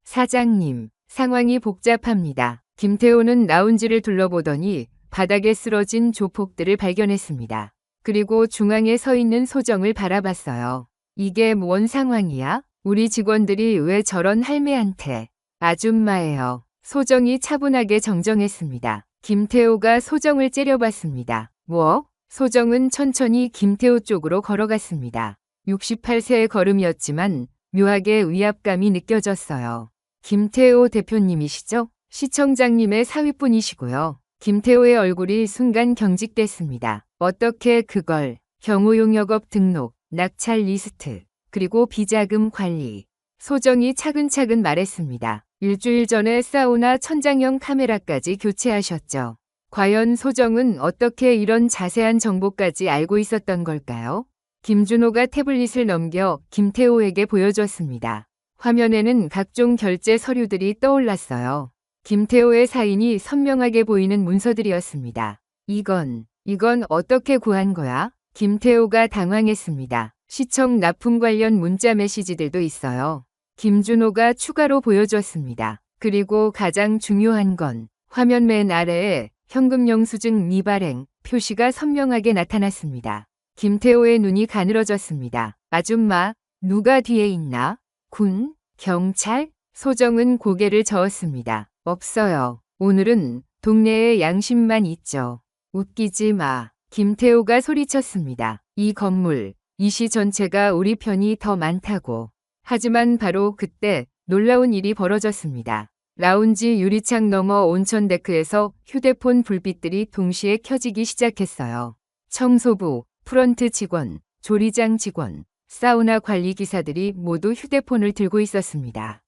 사장님, 상황이 복잡합니다. 김태호는 라운지를 둘러보더니 바닥에 쓰러진 조폭들을 발견했습니다. 그리고 중앙에 서 있는 소정을 바라봤어요. 이게 뭔 상황이야? 우리 직원들이 왜 저런 할매한테? 아줌마예요. 소정이 차분하게 정정했습니다. 김태호가 소정을 째려봤습니다. 뭐? 소정은 천천히 김태호 쪽으로 걸어갔습니다. 68세의 걸음이었지만 묘하게 위압감이 느껴졌어요. 김태호 대표님이시죠? 시청장님의 사위분이시고요. 김태호의 얼굴이 순간 경직됐습니다. 어떻게 그걸? 경호용역업 등록, 낙찰 리스트, 그리고 비자금 관리. 소정이 차근차근 말했습니다. 일주일 전에 사우나 천장형 카메라까지 교체하셨죠. 과연 소정은 어떻게 이런 자세한 정보까지 알고 있었던 걸까요? 김준호가 태블릿을 넘겨 김태호에게 보여줬습니다. 화면에는 각종 결제 서류들이 떠올랐어요. 김태호의 사인이 선명하게 보이는 문서들이었습니다. 이건 어떻게 구한 거야? 김태호가 당황했습니다. 시청 납품 관련 문자 메시지들도 있어요. 김준호가 추가로 보여줬습니다. 그리고 가장 중요한 건 화면 맨 아래에 현금 영수증 미발행 표시가 선명하게 나타났습니다. 김태호의 눈이 가늘어졌습니다. 아줌마, 누가 뒤에 있나? 군? 경찰? 소정은 고개를 저었습니다. 없어요. 오늘은 동네에 양심만 있죠. 웃기지 마. 김태호가 소리쳤습니다. 이 건물, 이 시 전체가 우리 편이 더 많다고. 하지만 바로 그때 놀라운 일이 벌어졌습니다. 라운지 유리창 너머 온천 데크에서 휴대폰 불빛들이 동시에 켜지기 시작했어요. 청소부, 프런트 직원, 조리장 직원, 사우나 관리 기사들이 모두 휴대폰을 들고 있었습니다.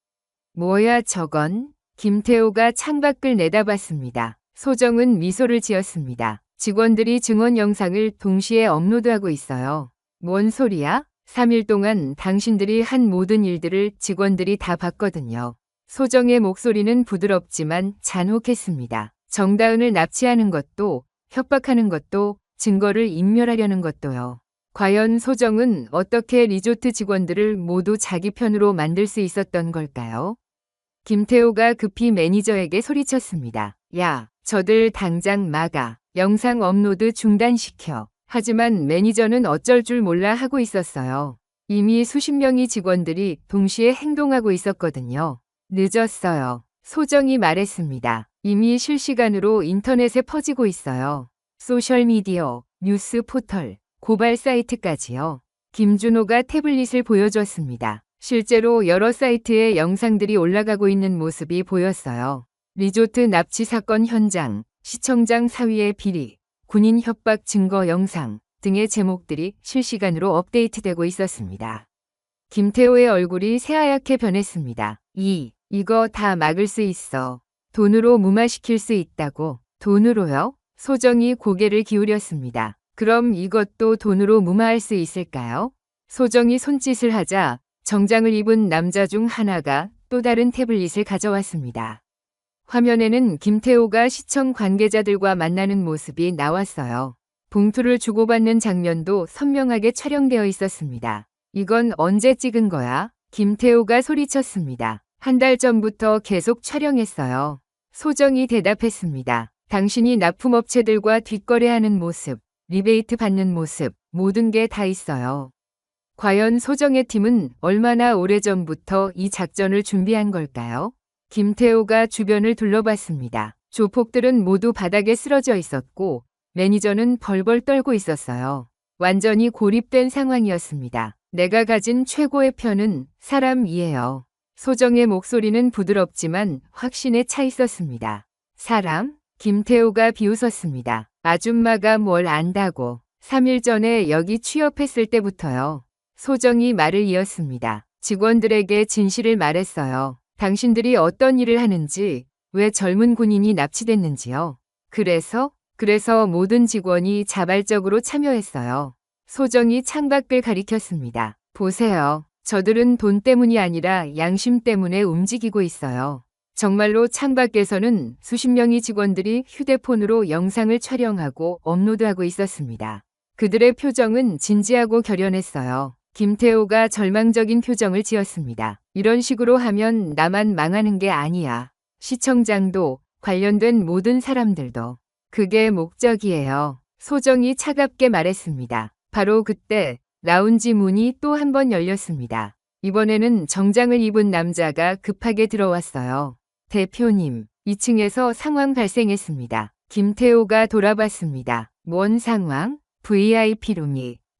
뭐야 저건? 김태호가 창밖을 내다봤습니다. 소정은 미소를 지었습니다. 직원들이 증언 영상을 동시에 업로드하고 있어요. 뭔 소리야? 3일 동안 당신들이 한 모든 일들을 직원들이 다 봤거든요. 소정의 목소리는 부드럽지만 잔혹했습니다. 정다은을 납치하는 것도, 협박하는 것도, 증거를 인멸하려는 것도요. 과연 소정은 어떻게 리조트 직원들을 모두 자기 편으로 만들 수 있었던 걸까요? 김태호가 급히 매니저에게 소리쳤습니다. 야, 저들 당장 막아. 영상 업로드 중단시켜. 하지만 매니저는 어쩔 줄 몰라 하고 있었어요. 이미 수십 명의 직원들이 동시에 행동하고 있었거든요. 늦었어요. 소정이 말했습니다. 이미 실시간으로 인터넷에 퍼지고 있어요. 소셜미디어, 뉴스 포털, 고발 사이트까지요. 김준호가 태블릿을 보여줬습니다. 실제로 여러 사이트에 영상들이 올라가고 있는 모습이 보였어요. 리조트 납치 사건 현장, 시청장 사위의 비리, 군인 협박 증거 영상 등의 제목들이 실시간으로 업데이트되고 있었습니다. 김태호의 얼굴이 새하얗게 변했습니다. 이거 다 막을 수 있어. 돈으로 무마시킬 수 있다고. 돈으로요? 소정이 고개를 기울였습니다. 그럼 이것도 돈으로 무마할 수 있을까요? 소정이 손짓을 하자 정장을 입은 남자 중 하나가 또 다른 태블릿을 가져왔습니다. 화면에는 김태호가 시청 관계자들과 만나는 모습이 나왔어요. 봉투를 주고받는 장면도 선명하게 촬영되어 있었습니다. 이건 언제 찍은 거야? 김태호가 소리쳤습니다. 한 달 전부터 계속 촬영했어요. 소정이 대답했습니다. 당신이 납품업체들과 뒷거래하는 모습, 리베이트 받는 모습, 모든 게 다 있어요. 과연 소정의 팀은 얼마나 오래전부터 이 작전을 준비한 걸까요? 김태호가 주변을 둘러봤습니다. 조폭들은 모두 바닥에 쓰러져 있었고 매니저는 벌벌 떨고 있었어요. 완전히 고립된 상황이었습니다. 내가 가진 최고의 편은 사람이에요. 소정의 목소리는 부드럽지만 확신에 차 있었습니다. 사람? 김태호가 비웃었습니다. 아줌마가 뭘 안다고. 3일 전에 여기 취업했을 때부터요. 소정이 말을 이었습니다. 직원들에게 진실을 말했어요. 당신들이 어떤 일을 하는지, 왜 젊은 군인이 납치됐는지요. 그래서 모든 직원이 자발적으로 참여했어요. 소정이 창밖을 가리켰습니다. 보세요. 저들은 돈 때문이 아니라 양심 때문에 움직이고 있어요. 정말로 창밖에서는 수십 명의 직원들이 휴대폰으로 영상을 촬영하고 업로드하고 있었습니다. 그들의 표정은 진지하고 결연했어요. 김태호가 절망적인 표정을 지었습니다. 이런 식으로 하면 나만 망하는 게 아니야. 시청장도, 관련된 모든 사람들도. 그게 목적이에요. 소정이 차갑게 말했습니다. 바로 그때 라운지 문이 또 한 번 열렸습니다. 이번에는 정장을 입은 남자가 급하게 들어왔어요. 대표님, 2층에서 상황 발생했습니다. 김태호가 돌아봤습니다. 뭔 상황?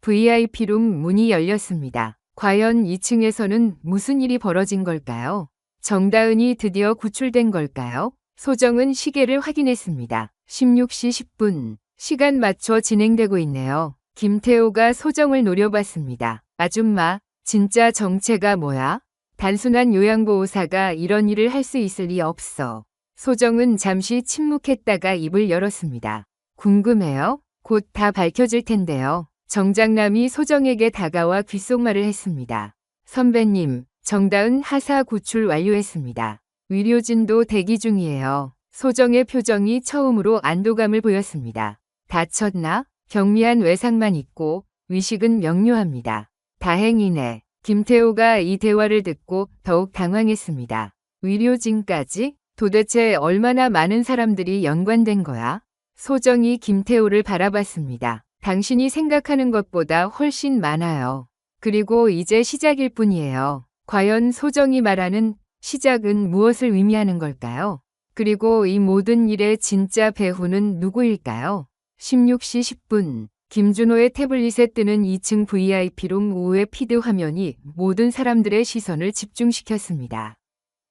VIP룸 문이 열렸습니다. 과연 2층에서는 무슨 일이 벌어진 걸까요? 정다은이 드디어 구출된 걸까요? 소정은 시계를 확인했습니다. 16시 10분. 시간 맞춰 진행되고 있네요. 김태호가 소정을 노려봤습니다. 아줌마, 진짜 정체가 뭐야? 단순한 요양보호사가 이런 일을 할 수 있을 리 없어. 소정은 잠시 침묵했다가 입을 열었습니다. 궁금해요? 곧 다 밝혀질 텐데요. 정장남이 소정에게 다가와 귓속말을 했습니다. 선배님, 정다은 하사 구출 완료했습니다. 의료진도 대기 중이에요. 소정의 표정이 처음으로 안도감을 보였습니다. 다쳤나? 경미한 외상만 있고 의식은 명료합니다. 다행이네. 김태호가 이 대화를 듣고 더욱 당황했습니다. 의료진까지? 도대체 얼마나 많은 사람들이 연관된 거야? 소정이 김태호를 바라봤습니다. 당신이 생각하는 것보다 훨씬 많아요. 그리고 이제 시작일 뿐이에요. 과연 소정이 말하는 시작은 무엇을 의미하는 걸까요? 그리고 이 모든 일의 진짜 배후는 누구일까요? 16시 10분. 김준호의 태블릿에 뜨는 2층 VIP룸 우회 피드 화면이 모든 사람들의 시선을 집중시켰습니다.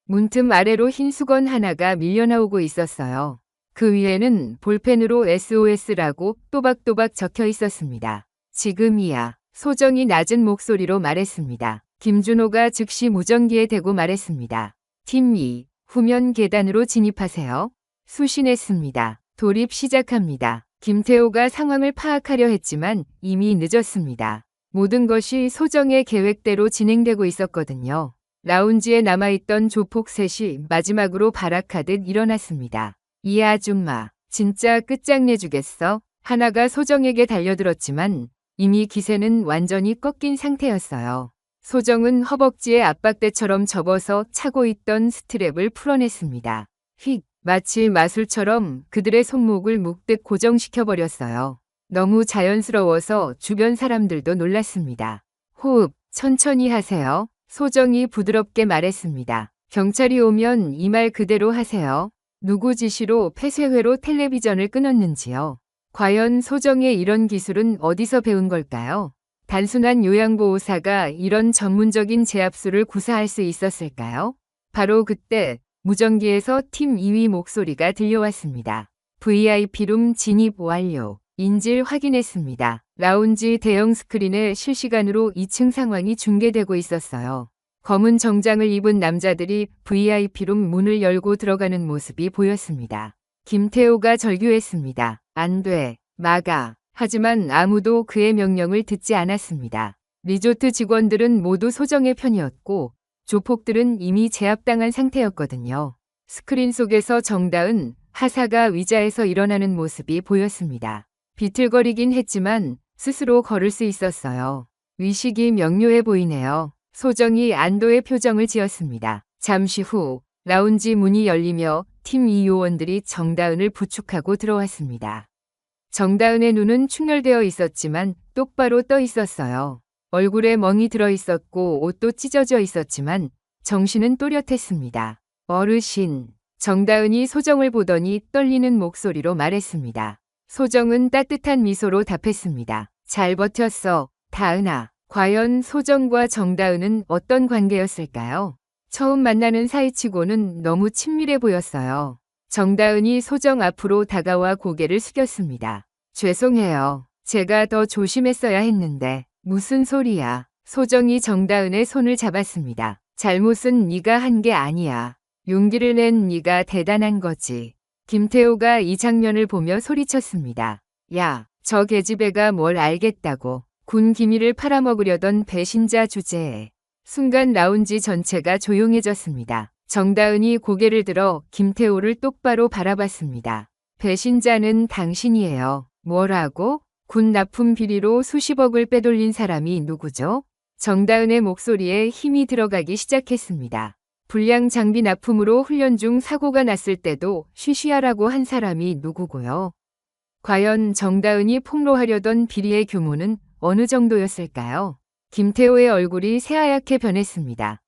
문틈 아래로 흰 수건 하나가 밀려나오고 있었어요. 그 위에는 볼펜으로 SOS라고 또박또박 적혀 있었습니다. 지금이야. 소정이 낮은 목소리로 말했습니다. 김준호가 즉시 무전기에 대고 말했습니다. 팀 2, 후면 계단으로 진입하세요. 수신했습니다. 돌입 시작합니다. 김태호가 상황을 파악하려 했지만 이미 늦었습니다. 모든 것이 소정의 계획대로 진행되고 있었거든요. 라운지에 남아있던 조폭 셋이 마지막으로 발악하듯 일어났습니다. 이 아줌마, 진짜 끝장내주겠어? 하나가 소정에게 달려들었지만 이미 기세는 완전히 꺾인 상태였어요. 소정은 허벅지에 압박대처럼 접어서 차고 있던 스트랩을 풀어냈습니다. 휙, 마치 마술처럼 그들의 손목을 묵듯 고정시켜버렸어요. 너무 자연스러워서 주변 사람들도 놀랐습니다. 호흡, 천천히 하세요. 소정이 부드럽게 말했습니다. 경찰이 오면 이 말 그대로 하세요. 누구 지시로 폐쇄회로 텔레비전을 끊었는지요. 과연 소정의 이런 기술은 어디서 배운 걸까요? 단순한 요양보호사가 이런 전문적인 제압술을 구사할 수 있었을까요? 바로 그때 무전기에서 팀 2위 목소리가 들려왔습니다. VIP룸 진입 완료. 인질 확인했습니다. 라운지 대형 스크린에 실시간으로 2층 상황이 중계되고 있었어요. 검은 정장을 입은 남자들이 VIP룸 문을 열고 들어가는 모습이 보였습니다. 김태호가 절규했습니다. 안 돼. 막아. 하지만 아무도 그의 명령을 듣지 않았습니다. 리조트 직원들은 모두 소정의 편이었고 조폭들은 이미 제압당한 상태였거든요. 스크린 속에서 정다은, 하사가 의자에서 일어나는 모습이 보였습니다. 비틀거리긴 했지만 스스로 걸을 수 있었어요. 의식이 명료해 보이네요. 소정이 안도의 표정을 지었습니다. 잠시 후 라운지 문이 열리며 팀 2 요원들이 정다은을 부축하고 들어왔습니다. 정다은의 눈은 충혈되어 있었지만 똑바로 떠 있었어요. 얼굴에 멍이 들어 있었고 옷도 찢어져 있었지만 정신은 또렷했습니다. 어르신, 정다은이 소정을 보더니 떨리는 목소리로 말했습니다. 소정은 따뜻한 미소로 답했습니다. 잘 버텼어, 다은아. 과연 소정과 정다은은 어떤 관계였을까요? 처음 만나는 사이치고는 너무 친밀해 보였어요. 정다은이 소정 앞으로 다가와 고개를 숙였습니다. 죄송해요. 제가 더 조심했어야 했는데. 무슨 소리야. 소정이 정다은의 손을 잡았습니다. 잘못은 네가 한 게 아니야. 용기를 낸 네가 대단한 거지. 김태호가 이 장면을 보며 소리쳤습니다. 야, 저 계집애가 뭘 알겠다고. 군 기밀을 팔아먹으려던 배신자 주제에. 순간 라운지 전체가 조용해졌습니다. 정다은이 고개를 들어 김태호를 똑바로 바라봤습니다. 배신자는 당신이에요. 뭐라고? 군 납품 비리로 수십억을 빼돌린 사람이 누구죠? 정다은의 목소리에 힘이 들어가기 시작했습니다. 불량 장비 납품으로 훈련 중 사고가 났을 때도 쉬쉬하라고 한 사람이 누구고요? 과연 정다은이 폭로하려던 비리의 규모는 어느 정도였을까요? 김태호의 얼굴이 새하얗게 변했습니다.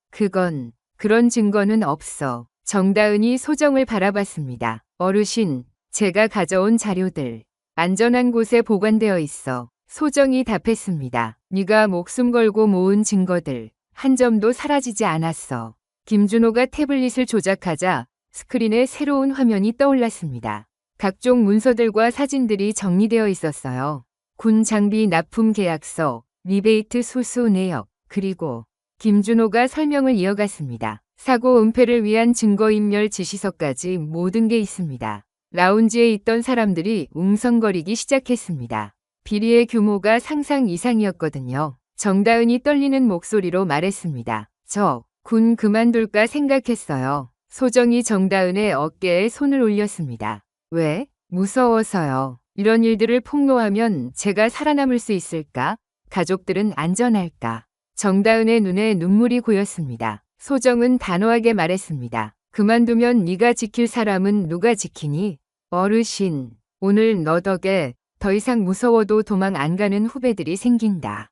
그런 증거는 없어. 정다은이 소정을 바라봤습니다. 어르신, 제가 가져온 자료들. 안전한 곳에 보관되어 있어. 소정이 답했습니다. 네가 목숨 걸고 모은 증거들. 한 점도 사라지지 않았어. 김준호가 태블릿을 조작하자 스크린에 새로운 화면이 떠올랐습니다. 각종 문서들과 사진들이 정리되어 있었어요. 군 장비 납품 계약서, 리베이트 수수 내역, 그리고 김준호가 설명을 이어갔습니다. 사고 은폐를 위한 증거인멸 지시서까지 모든 게 있습니다. 라운지에 있던 사람들이 웅성거리기 시작했습니다. 비리의 규모가 상상 이상이었거든요. 정다은이 떨리는 목소리로 말했습니다. 저 군 그만둘까 생각했어요. 소정이 정다은의 어깨에 손을 올렸습니다. 왜? 무서워서요. 이런 일들을 폭로하면 제가 살아남을 수 있을까? 가족들은 안전할까? 정다은의 눈에 눈물이 고였습니다. 소정은 단호하게 말했습니다. 그만두면 네가 지킬 사람은 누가 지키니? 어르신, 오늘 너 덕에 더 이상 무서워도 도망 안 가는 후배들이 생긴다.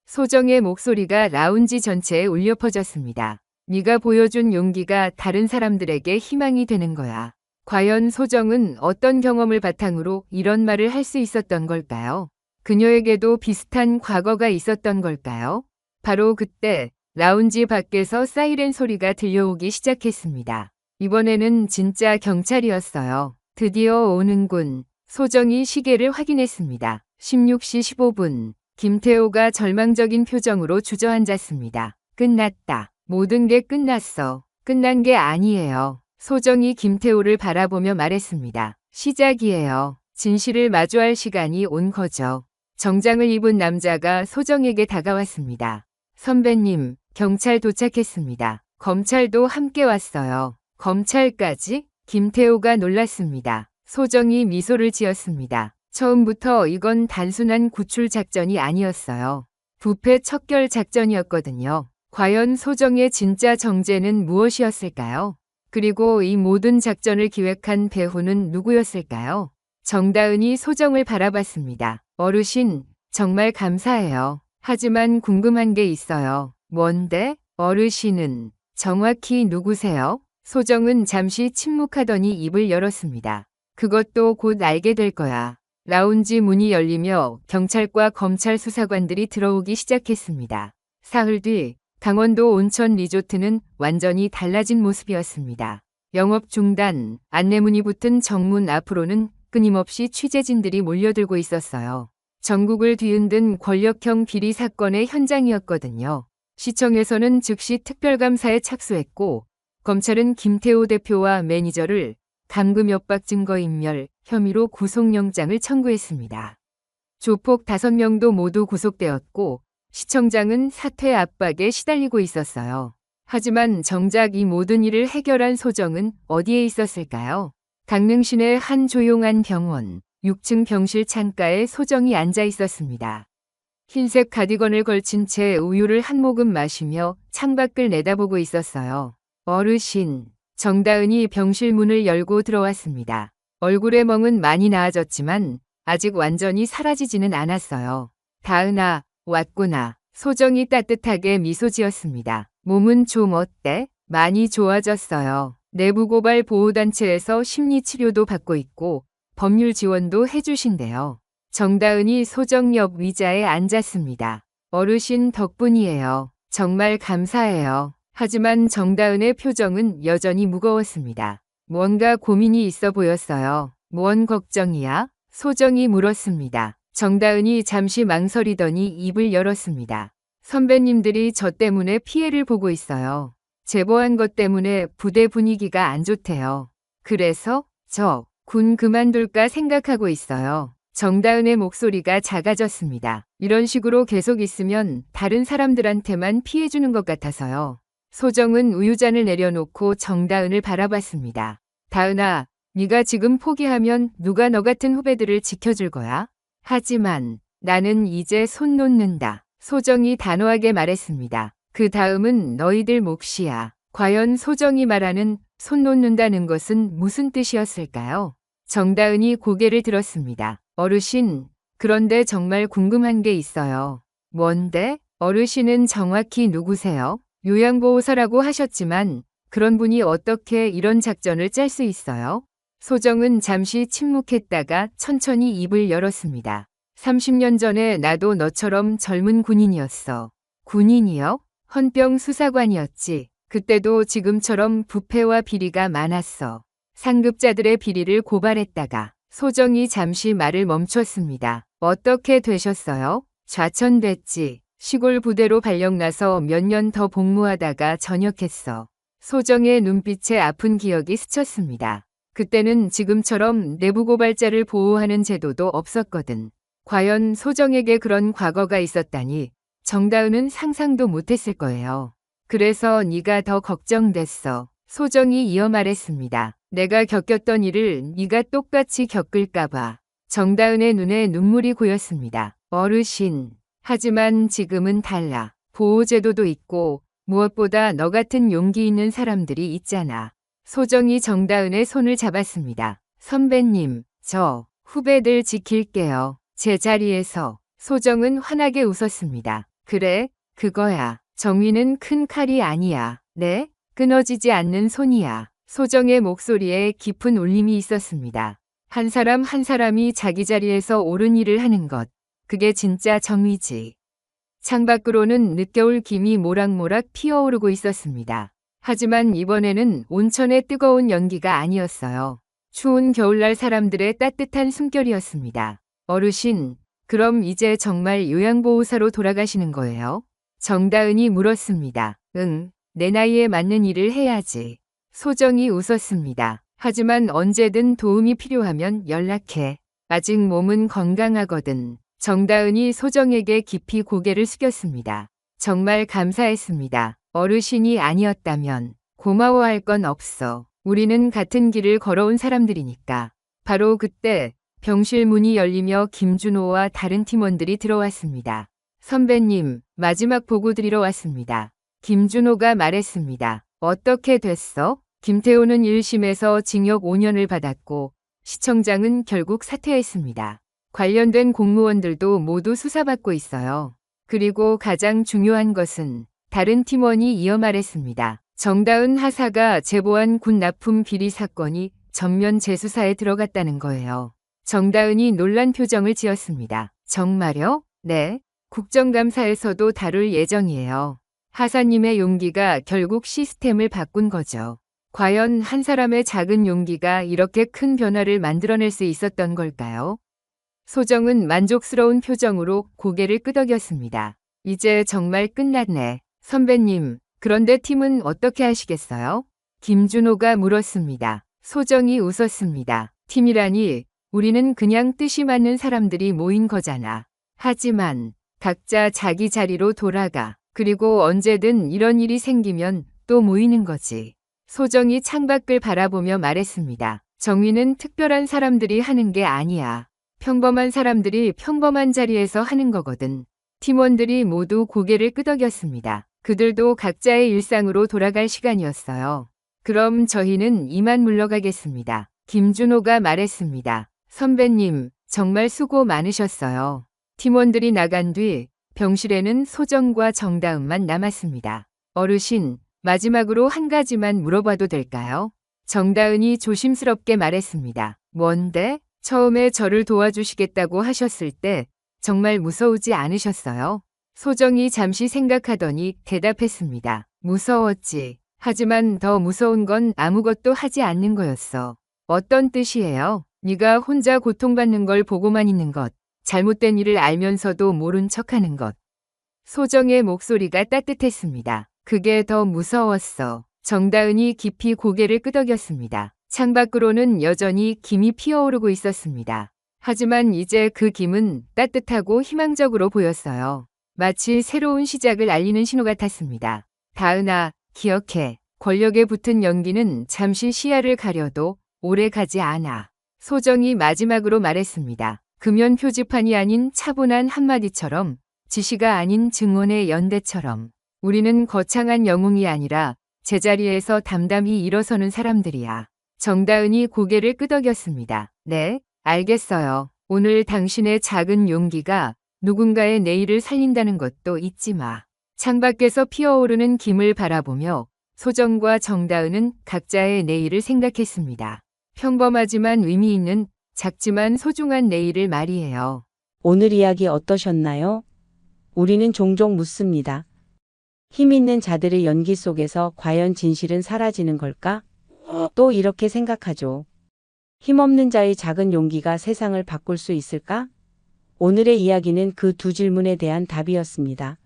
소정의 목소리가 라운지 전체에 울려 퍼졌습니다. 네가 보여준 용기가 다른 사람들에게 희망이 되는 거야. 과연 소정은 어떤 경험을 바탕으로 이런 말을 할 수 있었던 걸까요? 그녀에게도 비슷한 과거가 있었던 걸까요? 바로 그때 라운지 밖에서 사이렌 소리가 들려오기 시작했습니다. 이번에는 진짜 경찰이었어요. 드디어 오는군. 소정이 시계를 확인했습니다. 16시 15분. 김태호가 절망적인 표정으로 주저앉았습니다. 끝났다. 모든 게 끝났어. 끝난 게 아니에요. 소정이 김태호를 바라보며 말했습니다. 시작이에요. 진실을 마주할 시간이 온 거죠. 정장을 입은 남자가 소정에게 다가왔습니다. 선배님, 경찰 도착했습니다. 검찰도 함께 왔어요. 검찰까지? 김태호가 놀랐습니다. 소정이 미소를 지었습니다. 처음부터 이건 단순한 구출 작전이 아니었어요. 부패 척결 작전이었거든요. 과연 소정의 진짜 정체는 무엇이었을까요? 그리고 이 모든 작전을 기획한 배후는 누구였을까요? 정다은이 소정을 바라봤습니다. 어르신, 정말 감사해요. 하지만 궁금한 게 있어요. 뭔데? 어르신은 정확히 누구세요? 소정은 잠시 침묵하더니 입을 열었습니다. 그것도 곧 알게 될 거야. 라운지 문이 열리며 경찰과 검찰 수사관들이 들어오기 시작했습니다. 사흘 뒤 강원도 온천 리조트는 완전히 달라진 모습이었습니다. 영업 중단, 안내문이 붙은 정문 앞으로는 끊임없이 취재진들이 몰려들고 있었어요. 전국을 뒤흔든 권력형 비리 사건의 현장이었거든요. 시청에서는 즉시 특별감사에 착수했고 검찰은 김태호 대표와 매니저를 감금 협박 증거인멸 혐의로 구속영장을 청구했습니다. 조폭 5명도 모두 구속되었고 시청장은 사퇴 압박에 시달리고 있었어요. 하지만 정작 이 모든 일을 해결한 소정은 어디에 있었을까요? 강릉시내 한 조용한 병원 6층 병실 창가에 소정이 앉아 있었습니다. 흰색 가디건을 걸친 채 우유를 한 모금 마시며 창밖을 내다보고 있었어요. 어르신, 정다은이 병실 문을 열고 들어왔습니다. 얼굴의 멍은 많이 나아졌지만 아직 완전히 사라지지는 않았어요. 다은아, 왔구나. 소정이 따뜻하게 미소 지었습니다. 몸은 좀 어때? 많이 좋아졌어요. 내부고발 보호단체에서 심리치료도 받고 있고 법률 지원도 해주신대요. 정다은이 소정 옆 의자에 앉았습니다. 어르신 덕분이에요. 정말 감사해요. 하지만 정다은의 표정은 여전히 무거웠습니다. 뭔가 고민이 있어 보였어요. 뭔 걱정이야? 소정이 물었습니다. 정다은이 잠시 망설이더니 입을 열었습니다. 선배님들이 저 때문에 피해를 보고 있어요. 제보한 것 때문에 부대 분위기가 안 좋대요. 그래서 저 군 그만둘까 생각하고 있어요. 정다은의 목소리가 작아졌습니다. 이런 식으로 계속 있으면 다른 사람들한테만 피해주는 것 같아서요. 소정은 우유잔을 내려놓고 정다은을 바라봤습니다. 다은아, 네가 지금 포기하면 누가 너 같은 후배들을 지켜줄 거야? 하지만 나는 이제 손 놓는다. 소정이 단호하게 말했습니다. 그 다음은 너희들 몫이야. 과연 소정이 말하는 손 놓는다는 것은 무슨 뜻이었을까요? 정다은이 고개를 들었습니다. 어르신, 그런데 정말 궁금한 게 있어요. 뭔데? 어르신은 정확히 누구세요? 요양보호사라고 하셨지만 그런 분이 어떻게 이런 작전을 짤 수 있어요? 소정은 잠시 침묵했다가 천천히 입을 열었습니다. 30년 전에 나도 너처럼 젊은 군인이었어. 군인이요? 헌병 수사관이었지. 그때도 지금처럼 부패와 비리가 많았어. 상급자들의 비리를 고발했다가 소정이 잠시 말을 멈췄습니다. 어떻게 되셨어요? 좌천됐지. 시골 부대로 발령나서 몇 년 더 복무하다가 전역했어. 소정의 눈빛에 아픈 기억이 스쳤습니다. 그때는 지금처럼 내부 고발자를 보호하는 제도도 없었거든. 과연 소정에게 그런 과거가 있었다니 정다은은 상상도 못했을 거예요. 그래서 네가 더 걱정됐어. 소정이 이어 말했습니다. 내가 겪었던 일을 네가 똑같이 겪을까 봐. 정다은의 눈에 눈물이 고였습니다. 어르신. 하지만 지금은 달라. 보호제도도 있고 무엇보다 너 같은 용기 있는 사람들이 있잖아. 소정이 정다은의 손을 잡았습니다. 선배님, 저 후배들 지킬게요. 제자리에서 소정은 환하게 웃었습니다. 그래, 그거야. 정의는 큰 칼이 아니야. 네? 끊어지지 않는 손이야. 소정의 목소리에 깊은 울림이 있었습니다. 한 사람 한 사람이 자기 자리에서 옳은 일을 하는 것. 그게 진짜 정의지. 창밖으로는 늦겨울 김이 모락모락 피어오르고 있었습니다. 하지만 이번에는 온천의 뜨거운 연기가 아니었어요. 추운 겨울날 사람들의 따뜻한 숨결이었습니다. 어르신, 그럼 이제 정말 요양보호사로 돌아가시는 거예요? 정다은이 물었습니다. 응, 내 나이에 맞는 일을 해야지. 소정이 웃었습니다. 하지만 언제든 도움이 필요하면 연락해. 아직 몸은 건강하거든. 정다은이 소정에게 깊이 고개를 숙였습니다. 정말 감사했습니다. 어르신이 아니었다면 고마워할 건 없어. 우리는 같은 길을 걸어온 사람들이니까. 바로 그때 병실 문이 열리며 김준호와 다른 팀원들이 들어왔습니다. 선배님, 마지막 보고 드리러 왔습니다. 김준호가 말했습니다. 어떻게 됐어? 김태호는 1심에서 징역 5년을 받았고 시청장은 결국 사퇴했습니다. 관련된 공무원들도 모두 수사받고 있어요. 그리고 가장 중요한 것은 다른 팀원이 이어 말했습니다. 정다은 하사가 제보한 군 납품 비리 사건이 전면 재수사에 들어갔다는 거예요. 정다은이 놀란 표정을 지었습니다. 정말요? 네. 국정감사에서도 다룰 예정이에요. 하사님의 용기가 결국 시스템을 바꾼 거죠. 과연 한 사람의 작은 용기가 이렇게 큰 변화를 만들어낼 수 있었던 걸까요? 소정은 만족스러운 표정으로 고개를 끄덕였습니다. 이제 정말 끝났네. 선배님, 그런데 팀은 어떻게 하시겠어요? 김준호가 물었습니다. 소정이 웃었습니다. 팀이라니, 우리는 그냥 뜻이 맞는 사람들이 모인 거잖아. 하지만 각자 자기 자리로 돌아가. 그리고 언제든 이런 일이 생기면 또 모이는 거지. 소정이 창밖을 바라보며 말했습니다. 정의는 특별한 사람들이 하는 게 아니야. 평범한 사람들이 평범한 자리에서 하는 거거든. 팀원들이 모두 고개를 끄덕였습니다. 그들도 각자의 일상으로 돌아갈 시간이었어요. 그럼 저희는 이만 물러가겠습니다. 김준호가 말했습니다. 선배님, 정말 수고 많으셨어요. 팀원들이 나간 뒤 병실에는 소정과 정다은만 남았습니다. 어르신, 마지막으로 한 가지만 물어봐도 될까요? 정다은이 조심스럽게 말했습니다. 뭔데? 처음에 저를 도와주시겠다고 하셨을 때 정말 무서우지 않으셨어요? 소정이 잠시 생각하더니 대답했습니다. 무서웠지. 하지만 더 무서운 건 아무것도 하지 않는 거였어. 어떤 뜻이에요? 네가 혼자 고통받는 걸 보고만 있는 것, 잘못된 일을 알면서도 모른 척하는 것. 소정의 목소리가 따뜻했습니다. 그게 더 무서웠어. 정다은이 깊이 고개를 끄덕였습니다. 창밖으로는 여전히 김이 피어오르고 있었습니다. 하지만 이제 그 김은 따뜻하고 희망적으로 보였어요. 마치 새로운 시작을 알리는 신호 같았습니다. 다은아, 기억해. 권력에 붙은 연기는 잠시 시야를 가려도 오래 가지 않아. 소정이 마지막으로 말했습니다. 금연 표지판이 아닌 차분한 한마디처럼, 지시가 아닌 증언의 연대처럼. 우리는 거창한 영웅이 아니라 제자리에서 담담히 일어서는 사람들이야. 정다은이 고개를 끄덕였습니다. 네, 알겠어요. 오늘 당신의 작은 용기가 누군가의 내일을 살린다는 것도 잊지 마. 창밖에서 피어오르는 김을 바라보며 소정과 정다은은 각자의 내일을 생각했습니다. 평범하지만 의미 있는 작지만 소중한 내일을 말이에요. 오늘 이야기 어떠셨나요? 우리는 종종 묻습니다. 힘 있는 자들의 연기 속에서 과연 진실은 사라지는 걸까? 또 이렇게 생각하죠. 힘없는 자의 작은 용기가 세상을 바꿀 수 있을까? 오늘의 이야기는 그 두 질문에 대한 답이었습니다.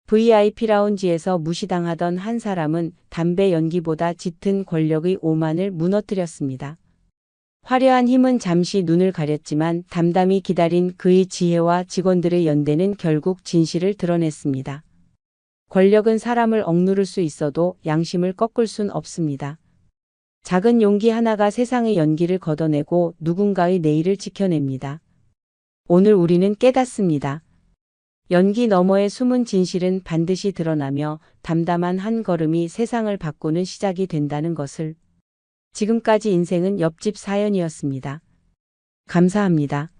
VIP 라운지에서 무시당하던 한 사람은 담배 연기보다 짙은 권력의 오만을 무너뜨렸습니다. 화려한 힘은 잠시 눈을 가렸지만 담담히 기다린 그의 지혜와 직원들의 연대는 결국 진실을 드러냈습니다. 권력은 사람을 억누를 수 있어도 양심을 꺾을 순 없습니다. 작은 용기 하나가 세상의 연기를 걷어내고 누군가의 내일을 지켜냅니다. 오늘 우리는 깨닫습니다. 연기 너머의 숨은 진실은 반드시 드러나며 담담한 한 걸음이 세상을 바꾸는 시작이 된다는 것을. 지금까지 인생은 옆집 사연이었습니다. 감사합니다.